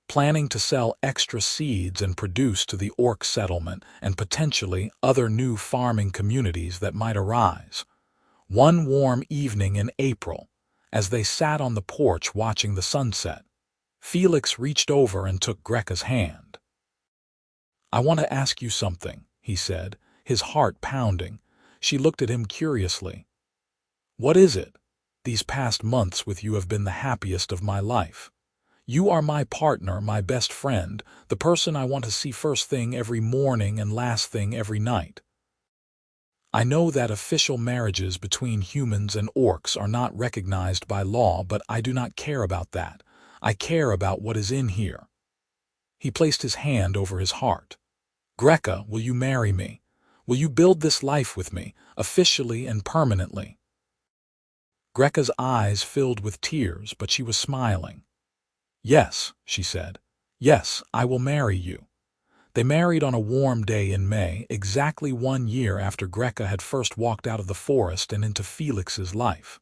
planning to sell extra seeds and produce to the orc settlement and potentially other new farming communities that might arise. One warm evening in April, as they sat on the porch watching the sunset, Felix reached over and took Greka's hand. I want to ask you something, he said, his heart pounding. She looked at him curiously. What is it? These past months with you have been the happiest of my life. You are my partner, my best friend, the person I want to see first thing every morning and last thing every night. I know that official marriages between humans and orcs are not recognized by law, but I do not care about that. I care about what is in here. He placed his hand over his heart. Greka, will you marry me? Will you build this life with me, officially and permanently? Greka's eyes filled with tears, but she was smiling. Yes, she said. Yes, I will marry you. They married on a warm day in May, exactly 1 year after Greka had first walked out of the forest and into Felix's life.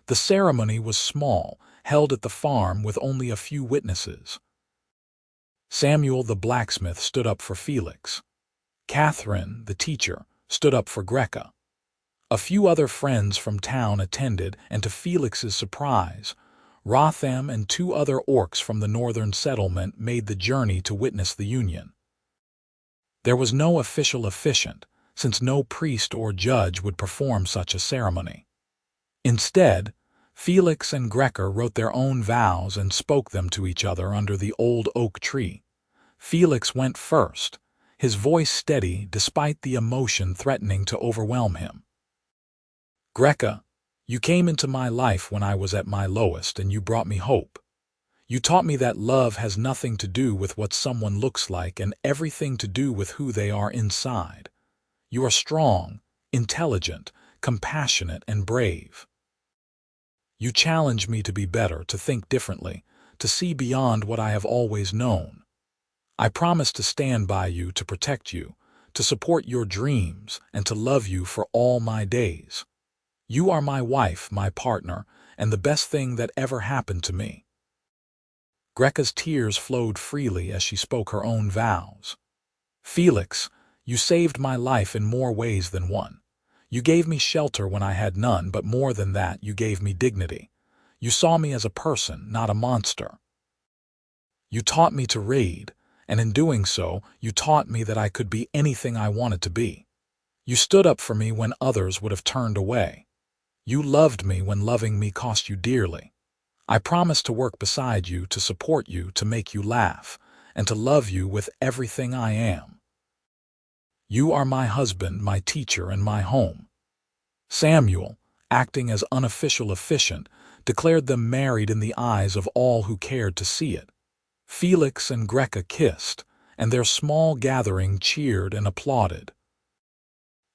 The ceremony was small, held at the farm with only a few witnesses. Samuel the blacksmith stood up for Felix. Catherine, the teacher, stood up for Greka. A few other friends from town attended, and to Felix's surprise, Rotham and 2 other orcs from the northern settlement made the journey to witness the union. There was no official officiant, since no priest or judge would perform such a ceremony. Instead, Felix and Greka wrote their own vows and spoke them to each other under the old oak tree. Felix went first, his voice steady despite the emotion threatening to overwhelm him. Greka, you came into my life when I was at my lowest and you brought me hope. You taught me that love has nothing to do with what someone looks like and everything to do with who they are inside. You are strong, intelligent, compassionate, and brave. You challenge me to be better, to think differently, to see beyond what I have always known. I promise to stand by you, to protect you, to support your dreams, and to love you for all my days. You are my wife, my partner, and the best thing that ever happened to me. Greka's tears flowed freely as she spoke her own vows. Felix, you saved my life in more ways than one. You gave me shelter when I had none, but more than that, you gave me dignity. You saw me as a person, not a monster. You taught me to read, and in doing so, you taught me that I could be anything I wanted to be. You stood up for me when others would have turned away. You loved me when loving me cost you dearly. I promise to work beside you, to support you, to make you laugh, and to love you with everything I am. You are my husband, my teacher, and my home. Samuel, acting as unofficial officiant, declared them married in the eyes of all who cared to see it. Felix and Greka kissed, and their small gathering cheered and applauded.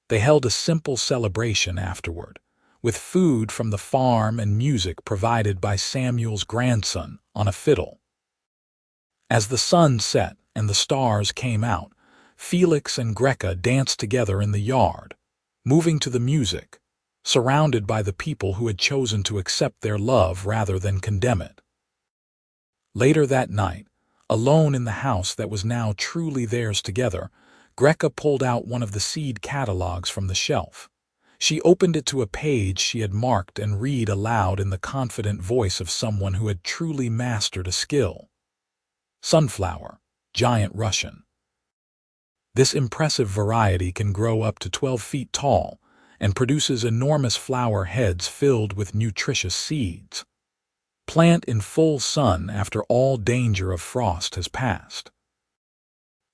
They held a simple celebration afterward, with food from the farm and music provided by Samuel's grandson on a fiddle. As the sun set and the stars came out, Felix and Greka danced together in the yard, moving to the music, surrounded by the people who had chosen to accept their love rather than condemn it. Later that night, alone in the house that was now truly theirs together, Greka pulled out one of the seed catalogues from the shelf. She opened it to a page she had marked and read aloud in the confident voice of someone who had truly mastered a skill. Sunflower, giant Russian. This impressive variety can grow up to 12 feet tall and produces enormous flower heads filled with nutritious seeds. Plant in full sun after all danger of frost has passed.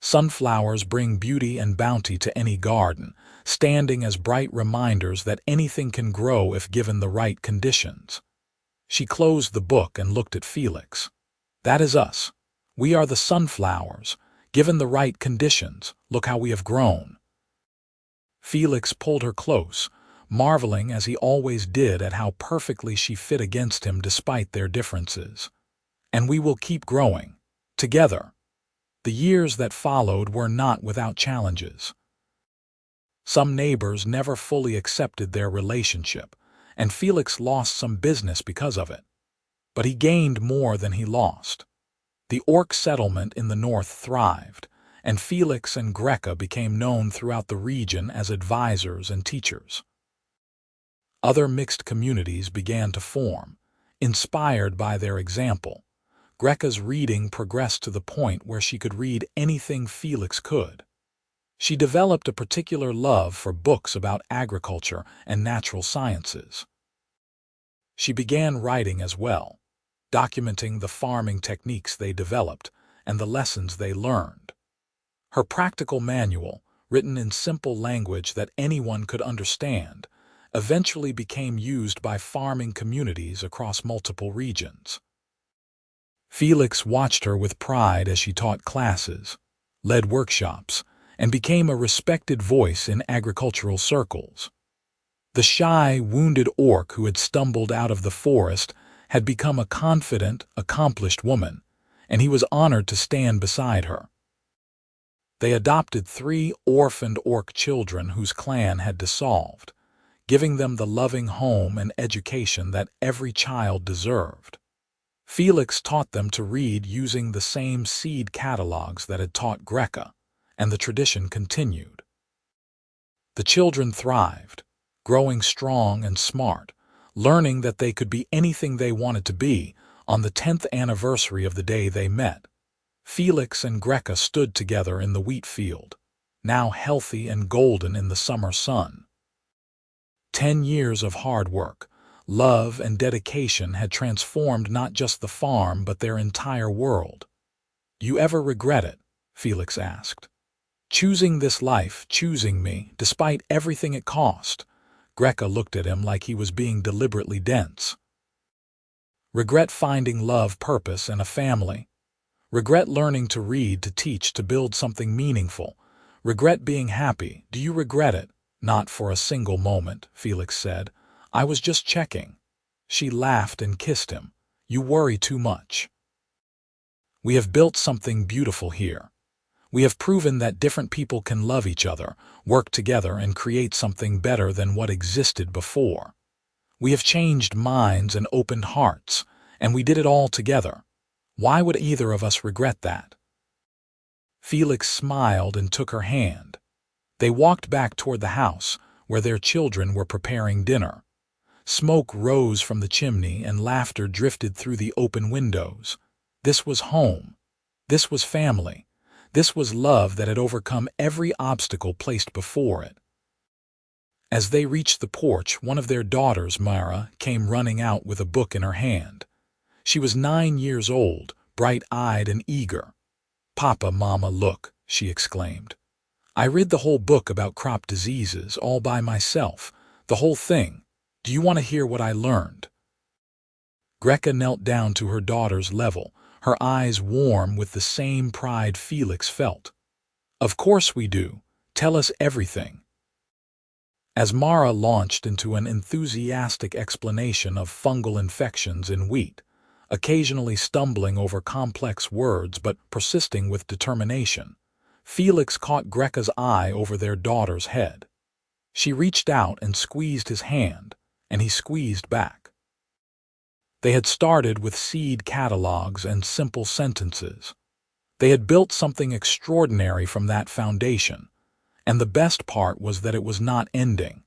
Sunflowers bring beauty and bounty to any garden, standing as bright reminders that anything can grow if given the right conditions. She closed the book and looked at Felix. That is us. We are the sunflowers. Given the right conditions, look how we have grown. Felix pulled her close, marveling as he always did at how perfectly she fit against him despite their differences. And we will keep growing, together. The years that followed were not without challenges. Some neighbors never fully accepted their relationship, and Felix lost some business because of it. But he gained more than he lost. The Orc settlement in the north thrived, and Felix and Greka became known throughout the region as advisors and teachers. Other mixed communities began to form, inspired by their example. Greka's reading progressed to the point where she could read anything Felix could. She developed a particular love for books about agriculture and natural sciences. She began writing as well, documenting the farming techniques they developed and the lessons they learned. Her practical manual, written in simple language that anyone could understand, eventually became used by farming communities across multiple regions. Felix watched her with pride as she taught classes, led workshops, and became a respected voice in agricultural circles. The shy, wounded orc who had stumbled out of the forest had become a confident, accomplished woman, and he was honored to stand beside her. They adopted 3 orphaned orc children whose clan had dissolved, giving them the loving home and education that every child deserved. Felix taught them to read using the same seed catalogues that had taught Greka, and the tradition continued. The children thrived, growing strong and smart, learning that they could be anything they wanted to be. On the 10th anniversary of the day they met, Felix and Greka stood together in the wheat field, now healthy and golden in the summer sun. 10 years of hard work, love, and dedication had transformed not just the farm but their entire world. "You ever regret it?" Felix asked. "Choosing this life, choosing me, despite everything it cost?" Greka looked at him like he was being deliberately dense. "Regret finding love, purpose, and a family. Regret learning to read, to teach, to build something meaningful. Regret being happy. Do you regret it?" "Not for a single moment," Felix said. "I was just checking." She laughed and kissed him. "You worry too much. We have built something beautiful here. We have proven that different people can love each other, work together, and create something better than what existed before. We have changed minds and opened hearts, and we did it all together. Why would either of us regret that?" Felix smiled and took her hand. They walked back toward the house, where their children were preparing dinner. Smoke rose from the chimney and laughter drifted through the open windows. This was home. This was family. This was love that had overcome every obstacle placed before it. As they reached the porch, one of their daughters, Mara, came running out with a book in her hand. She was 9 years old, bright-eyed and eager. "Papa, Mama, look," she exclaimed. "I read the whole book about crop diseases all by myself, the whole thing. Do you want to hear what I learned?" Greka knelt down to her daughter's level, her eyes warm with the same pride Felix felt. "Of course we do. Tell us everything." As Mara launched into an enthusiastic explanation of fungal infections in wheat, occasionally stumbling over complex words but persisting with determination, Felix caught Greka's eye over their daughter's head. She reached out and squeezed his hand, and he squeezed back. They had started with seed catalogues and simple sentences. They had built something extraordinary from that foundation, and the best part was that it was not ending.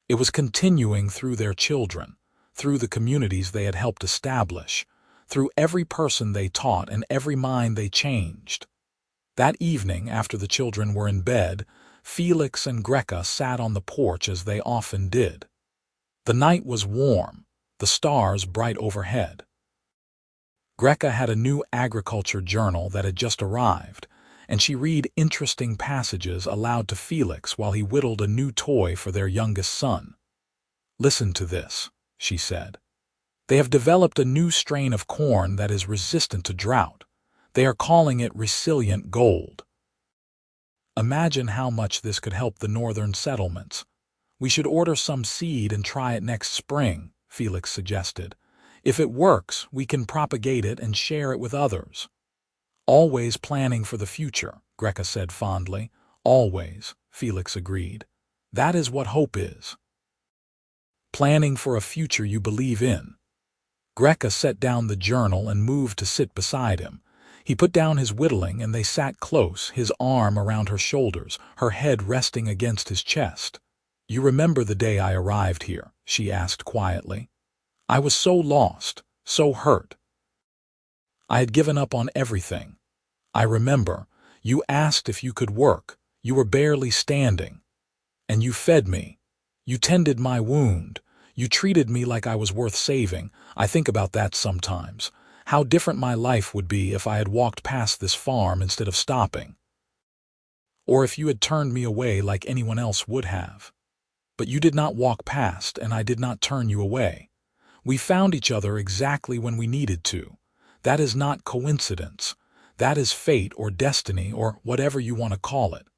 It was continuing through their children, through the communities they had helped establish, through every person they taught and every mind they changed. That evening, after the children were in bed, Felix and Greka sat on the porch as they often did. The night was warm, the stars bright overhead. Greka had a new agriculture journal that had just arrived, and she read interesting passages aloud to Felix while he whittled a new toy for their youngest son. "Listen to this," she said. "They have developed a new strain of corn that is resistant to drought. They are calling it resilient gold. Imagine how much this could help the northern settlements. We should order some seed and try it next spring," Felix suggested. "If it works, we can propagate it and share it with others." "Always planning for the future," Greka said fondly. "Always," Felix agreed. "That is what hope is. Planning for a future you believe in." Greka set down the journal and moved to sit beside him. He put down his whittling and they sat close, his arm around her shoulders, her head resting against his chest. "You remember the day I arrived here?" she asked quietly. "I was so lost, so hurt. I had given up on everything. I remember, you asked if you could work. You were barely standing. And you fed me. You tended my wound. You treated me like I was worth saving. I think about that sometimes. How different my life would be if I had walked past this farm instead of stopping. Or if you had turned me away like anyone else would have. But you did not walk past, and I did not turn you away. We found each other exactly when we needed to. That is not coincidence. That is fate or destiny or whatever you want to call it.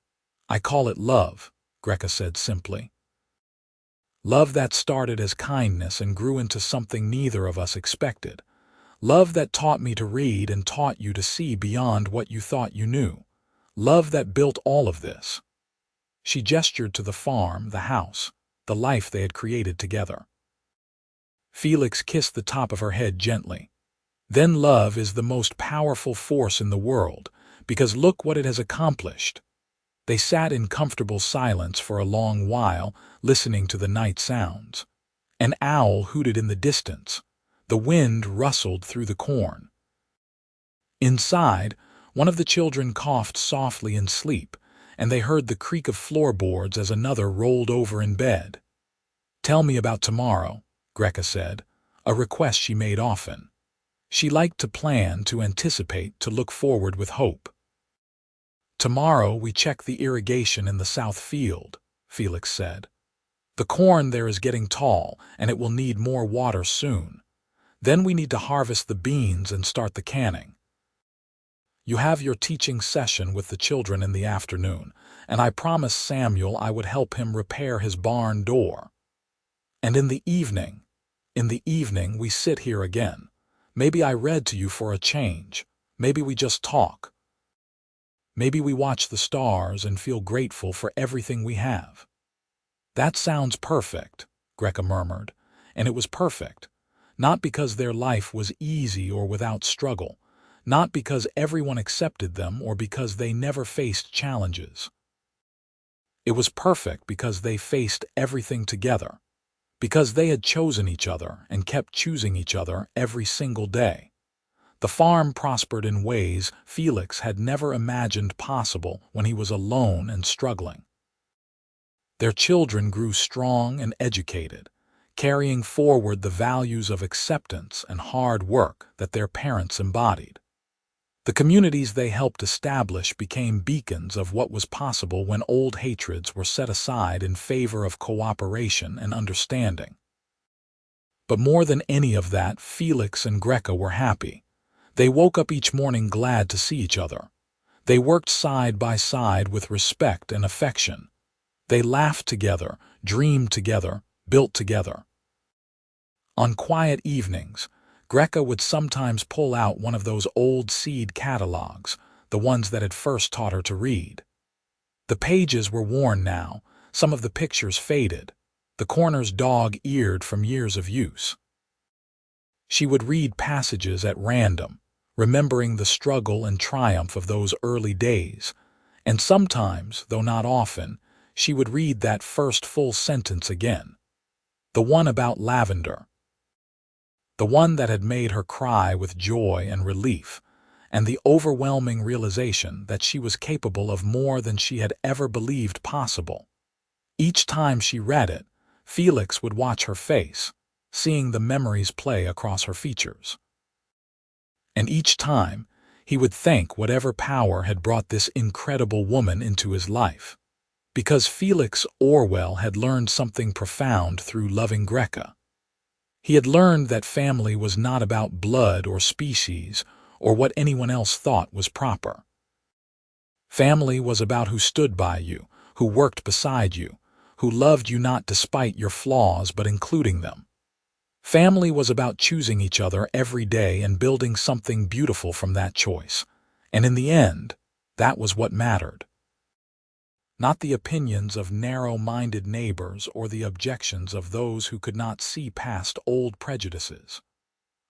I call it love," Greka said simply. "Love that started as kindness and grew into something neither of us expected. Love that taught me to read and taught you to see beyond what you thought you knew. Love that built all of this." She gestured to the farm, the house, the life they had created together. Felix kissed the top of her head gently. "Then love is the most powerful force in the world, because look what it has accomplished." They sat in comfortable silence for a long while, listening to the night sounds. An owl hooted in the distance. The wind rustled through the corn. Inside, one of the children coughed softly in sleep, and they heard the creak of floorboards as another rolled over in bed. "Tell me about tomorrow," Greka said, a request she made often. She liked to plan, to anticipate, to look forward with hope. "Tomorrow we check the irrigation in the south field," Felix said. "The corn there is getting tall, and it will need more water soon. Then we need to harvest the beans and start the canning. You have your teaching session with the children in the afternoon, and I promised Samuel I would help him repair his barn door. And in the evening we sit here again. Maybe I read to you for a change. Maybe we just talk. Maybe we watch the stars and feel grateful for everything we have." "That sounds perfect," Greka murmured, and it was perfect. Not because their life was easy or without struggle, not because everyone accepted them or because they never faced challenges. It was perfect because they faced everything together, because they had chosen each other and kept choosing each other every single day. The farm prospered in ways Felix had never imagined possible when he was alone and struggling. Their children grew strong and educated, carrying forward the values of acceptance and hard work that their parents embodied. The communities they helped establish became beacons of what was possible when old hatreds were set aside in favor of cooperation and understanding. But more than any of that, Felix and Greka were happy. They woke up each morning glad to see each other. They worked side by side with respect and affection. They laughed together, dreamed together, built together. On quiet evenings, Greka would sometimes pull out one of those old seed catalogues, the ones that had first taught her to read. The pages were worn now, some of the pictures faded, the corners dog-eared from years of use. She would read passages at random, remembering the struggle and triumph of those early days, and sometimes, though not often, she would read that first full sentence again, the one about lavender, the one that had made her cry with joy and relief, and the overwhelming realization that she was capable of more than she had ever believed possible. Each time she read it, Felix would watch her face, seeing the memories play across her features. And each time, he would thank whatever power had brought this incredible woman into his life. Because Felix Orwell had learned something profound through loving Greka. He had learned that family was not about blood or species or what anyone else thought was proper. Family was about who stood by you, who worked beside you, who loved you not despite your flaws but including them. Family was about choosing each other every day and building something beautiful from that choice. And in the end, that was what mattered. Not the opinions of narrow-minded neighbors or the objections of those who could not see past old prejudices.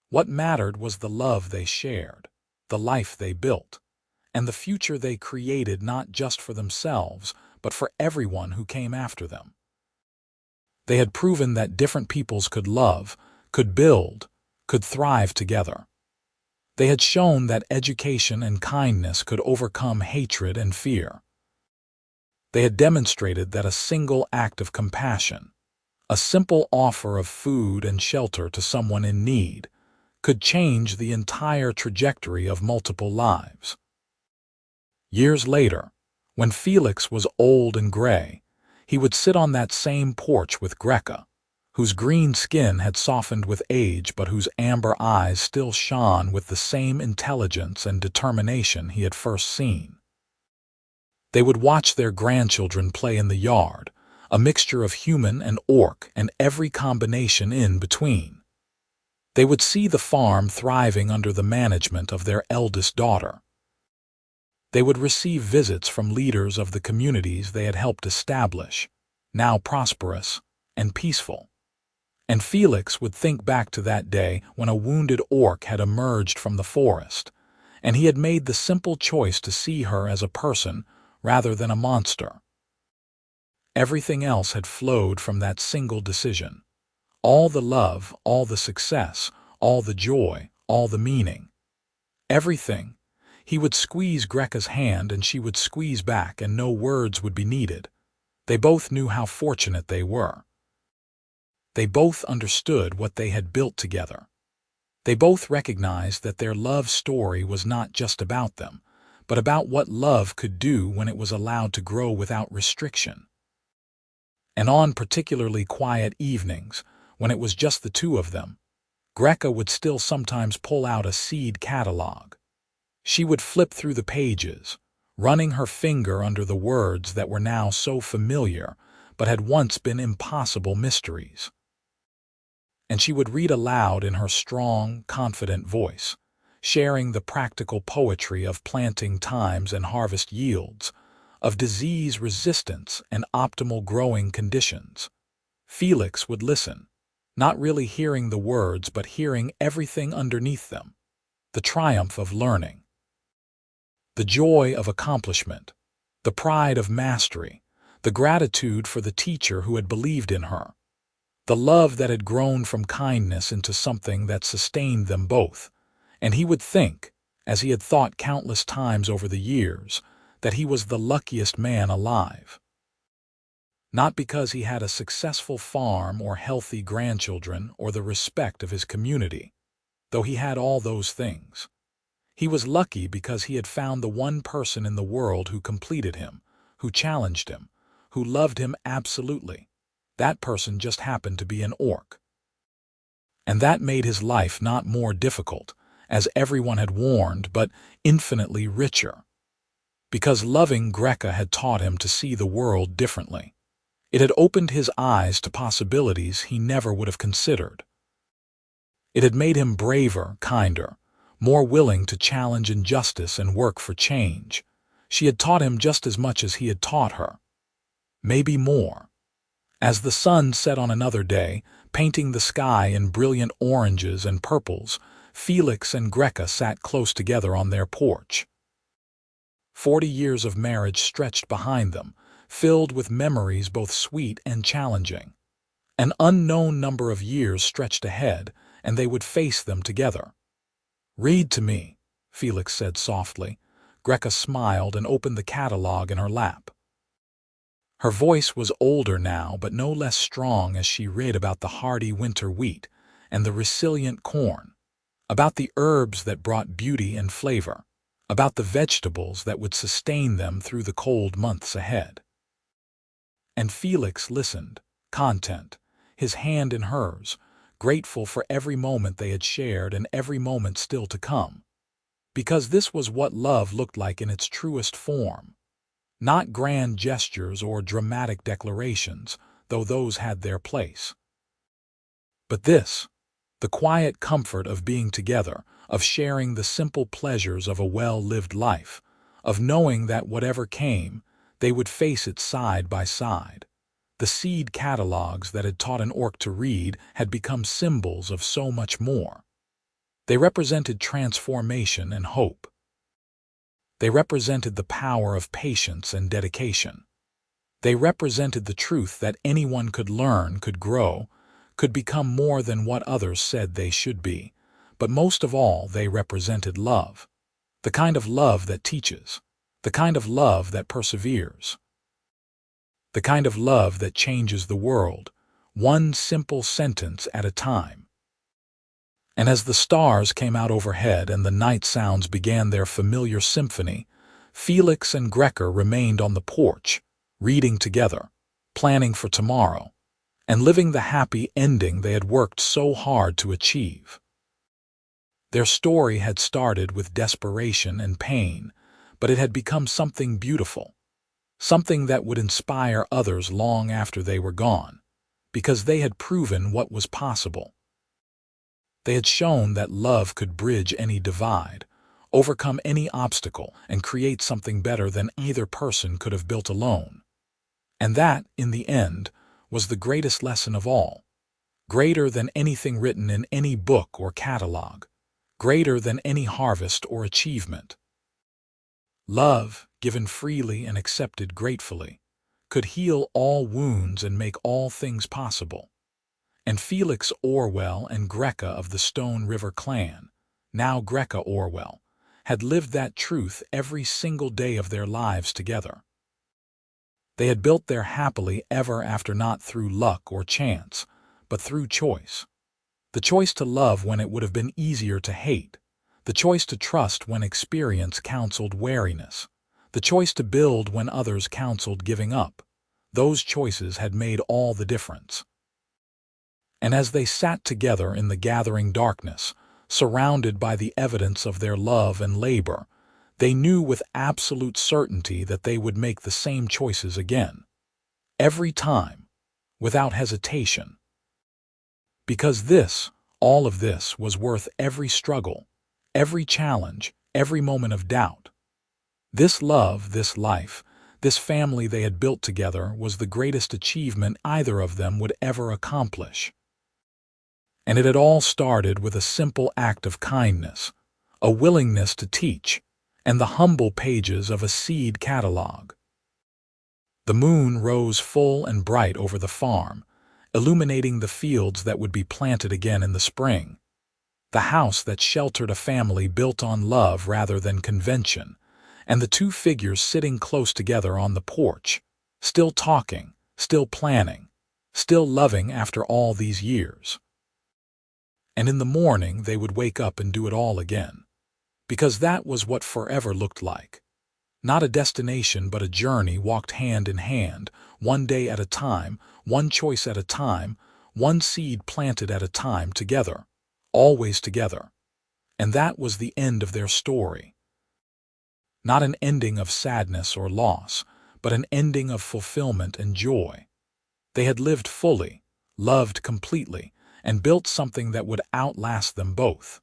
What mattered was the love they shared, the life they built, and the future they created not just for themselves, but for everyone who came after them. They had proven that different peoples could love, could build, could thrive together. They had shown that education and kindness could overcome hatred and fear. They had demonstrated that a single act of compassion, a simple offer of food and shelter to someone in need, could change the entire trajectory of multiple lives. Years later, when Felix was old and gray, he would sit on that same porch with Greka, whose green skin had softened with age but whose amber eyes still shone with the same intelligence and determination he had first seen. They would watch their grandchildren play in the yard, a mixture of human and orc and every combination in between. They would see the farm thriving under the management of their eldest daughter. They would receive visits from leaders of the communities they had helped establish, now prosperous and peaceful. And Felix would think back to that day when a wounded orc had emerged from the forest, and he had made the simple choice to see her as a person rather than a monster. Everything else had flowed from that single decision. All the love, all the success, all the joy, all the meaning. Everything. He would squeeze Greka's hand and she would squeeze back and no words would be needed. They both knew how fortunate they were. They both understood what they had built together. They both recognized that their love story was not just about them, but about what love could do when it was allowed to grow without restriction. And on particularly quiet evenings, when it was just the two of them, Greka would still sometimes pull out a seed catalog. She would flip through the pages, running her finger under the words that were now so familiar but had once been impossible mysteries. And she would read aloud in her strong, confident voice, sharing the practical poetry of planting times and harvest yields, of disease resistance and optimal growing conditions. Felix would listen, not really hearing the words but hearing everything underneath them, the triumph of learning, the joy of accomplishment, the pride of mastery, the gratitude for the teacher who had believed in her, the love that had grown from kindness into something that sustained them both. And he would think, as he had thought countless times over the years, that he was the luckiest man alive. Not because he had a successful farm or healthy grandchildren or the respect of his community, though he had all those things. He was lucky because he had found the one person in the world who completed him, who challenged him, who loved him absolutely. That person just happened to be an orc. And that made his life not more difficult, as everyone had warned, but infinitely richer. Because loving Greka had taught him to see the world differently. It had opened his eyes to possibilities he never would have considered. It had made him braver, kinder, more willing to challenge injustice and work for change. She had taught him just as much as he had taught her. Maybe more. As the sun set on another day, painting the sky in brilliant oranges and purples, Felix and Greka sat close together on their porch. 40 years of marriage stretched behind them, filled with memories both sweet and challenging. An unknown number of years stretched ahead, and they would face them together. "Read to me," Felix said softly. Greka smiled and opened the catalogue in her lap. Her voice was older now, but no less strong as she read about the hardy winter wheat and the resilient corn, about the herbs that brought beauty and flavor, about the vegetables that would sustain them through the cold months ahead. And Felix listened, content, his hand in hers, grateful for every moment they had shared and every moment still to come. Because this was what love looked like in its truest form. Not grand gestures or dramatic declarations, though those had their place. But this, the quiet comfort of being together, of sharing the simple pleasures of a well-lived life, of knowing that whatever came, they would face it side by side. The seed catalogues that had taught an orc to read had become symbols of so much more. They represented transformation and hope. They represented the power of patience and dedication. They represented the truth that anyone could learn, could grow, could become more than what others said they should be. But most of all, they represented love. The kind of love that teaches. The kind of love that perseveres. The kind of love that changes the world, one simple sentence at a time. And as the stars came out overhead and the night sounds began their familiar symphony, Felix and Greka remained on the porch, reading together, planning for tomorrow, and living the happy ending they had worked so hard to achieve. Their story had started with desperation and pain, but it had become something beautiful, something that would inspire others long after they were gone, because they had proven what was possible. They had shown that love could bridge any divide, overcome any obstacle, and create something better than either person could have built alone. And that, in the end, was the greatest lesson of all, greater than anything written in any book or catalogue, greater than any harvest or achievement. Love, given freely and accepted gratefully, could heal all wounds and make all things possible. And Felix Orwell and Greka of the Stone River clan, now Greka Orwell, had lived that truth every single day of their lives together. They had built their happily ever after not through luck or chance, but through choice. The choice to love when it would have been easier to hate, the choice to trust when experience counseled wariness, the choice to build when others counseled giving up. Those choices had made all the difference. And as they sat together in the gathering darkness, surrounded by the evidence of their love and labor, they knew with absolute certainty that they would make the same choices again. Every time, without hesitation. Because this, all of this, was worth every struggle, every challenge, every moment of doubt. This love, this life, this family they had built together was the greatest achievement either of them would ever accomplish. And it had all started with a simple act of kindness, a willingness to teach, and the humble pages of a seed catalogue. The moon rose full and bright over the farm, illuminating the fields that would be planted again in the spring, the house that sheltered a family built on love rather than convention, and the two figures sitting close together on the porch, still talking, still planning, still loving after all these years. And in the morning they would wake up and do it all again, because that was what forever looked like. Not a destination but a journey walked hand in hand, one day at a time, one choice at a time, one seed planted at a time, together, always together. And that was the end of their story. Not an ending of sadness or loss, but an ending of fulfillment and joy. They had lived fully, loved completely, and built something that would outlast them both.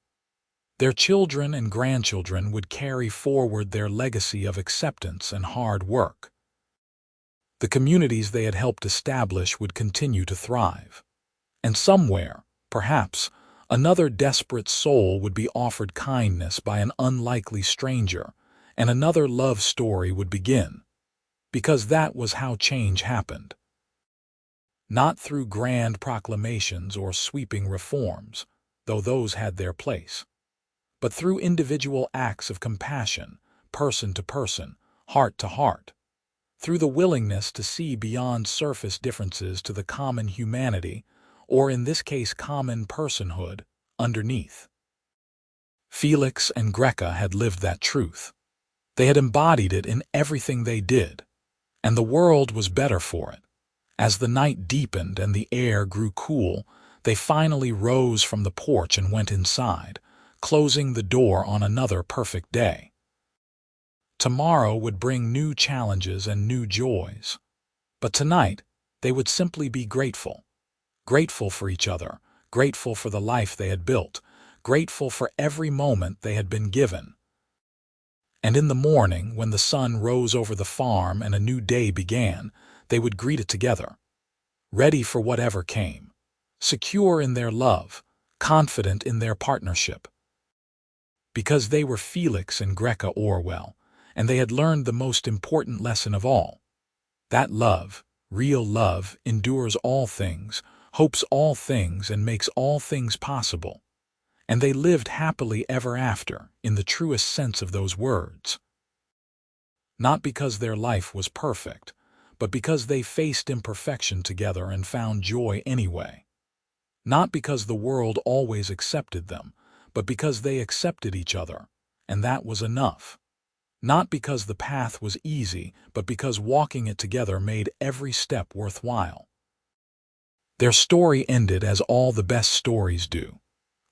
Their children and grandchildren would carry forward their legacy of acceptance and hard work. The communities they had helped establish would continue to thrive. And somewhere, perhaps, another desperate soul would be offered kindness by an unlikely stranger, and another love story would begin. Because that was how change happened. Not through grand proclamations or sweeping reforms, though those had their place, but through individual acts of compassion, person to person, heart to heart, through the willingness to see beyond surface differences to the common humanity, or in this case common personhood, underneath. Felix and Greka had lived that truth. They had embodied it in everything they did, and the world was better for it. As the night deepened and the air grew cool, they finally rose from the porch and went inside, closing the door on another perfect day. Tomorrow would bring new challenges and new joys, but tonight they would simply be grateful. Grateful for each other, grateful for the life they had built, grateful for every moment they had been given. And in the morning, when the sun rose over the farm and a new day began, they would greet it together, ready for whatever came, secure in their love, confident in their partnership. Because they were Felix and Greka Orwell, and they had learned the most important lesson of all. That love, real love, endures all things, hopes all things, and makes all things possible. And they lived happily ever after, in the truest sense of those words. Not because their life was perfect, but because they faced imperfection together and found joy anyway. Not because the world always accepted them, but because they accepted each other, and that was enough. Not because the path was easy, but because walking it together made every step worthwhile. Their story ended as all the best stories do,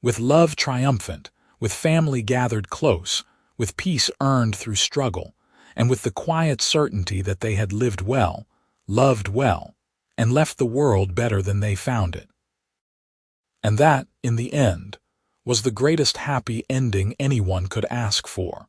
with love triumphant, with family gathered close, with peace earned through struggle, and with the quiet certainty that they had lived well, loved well, and left the world better than they found it. And that, in the end, was the greatest happy ending anyone could ask for.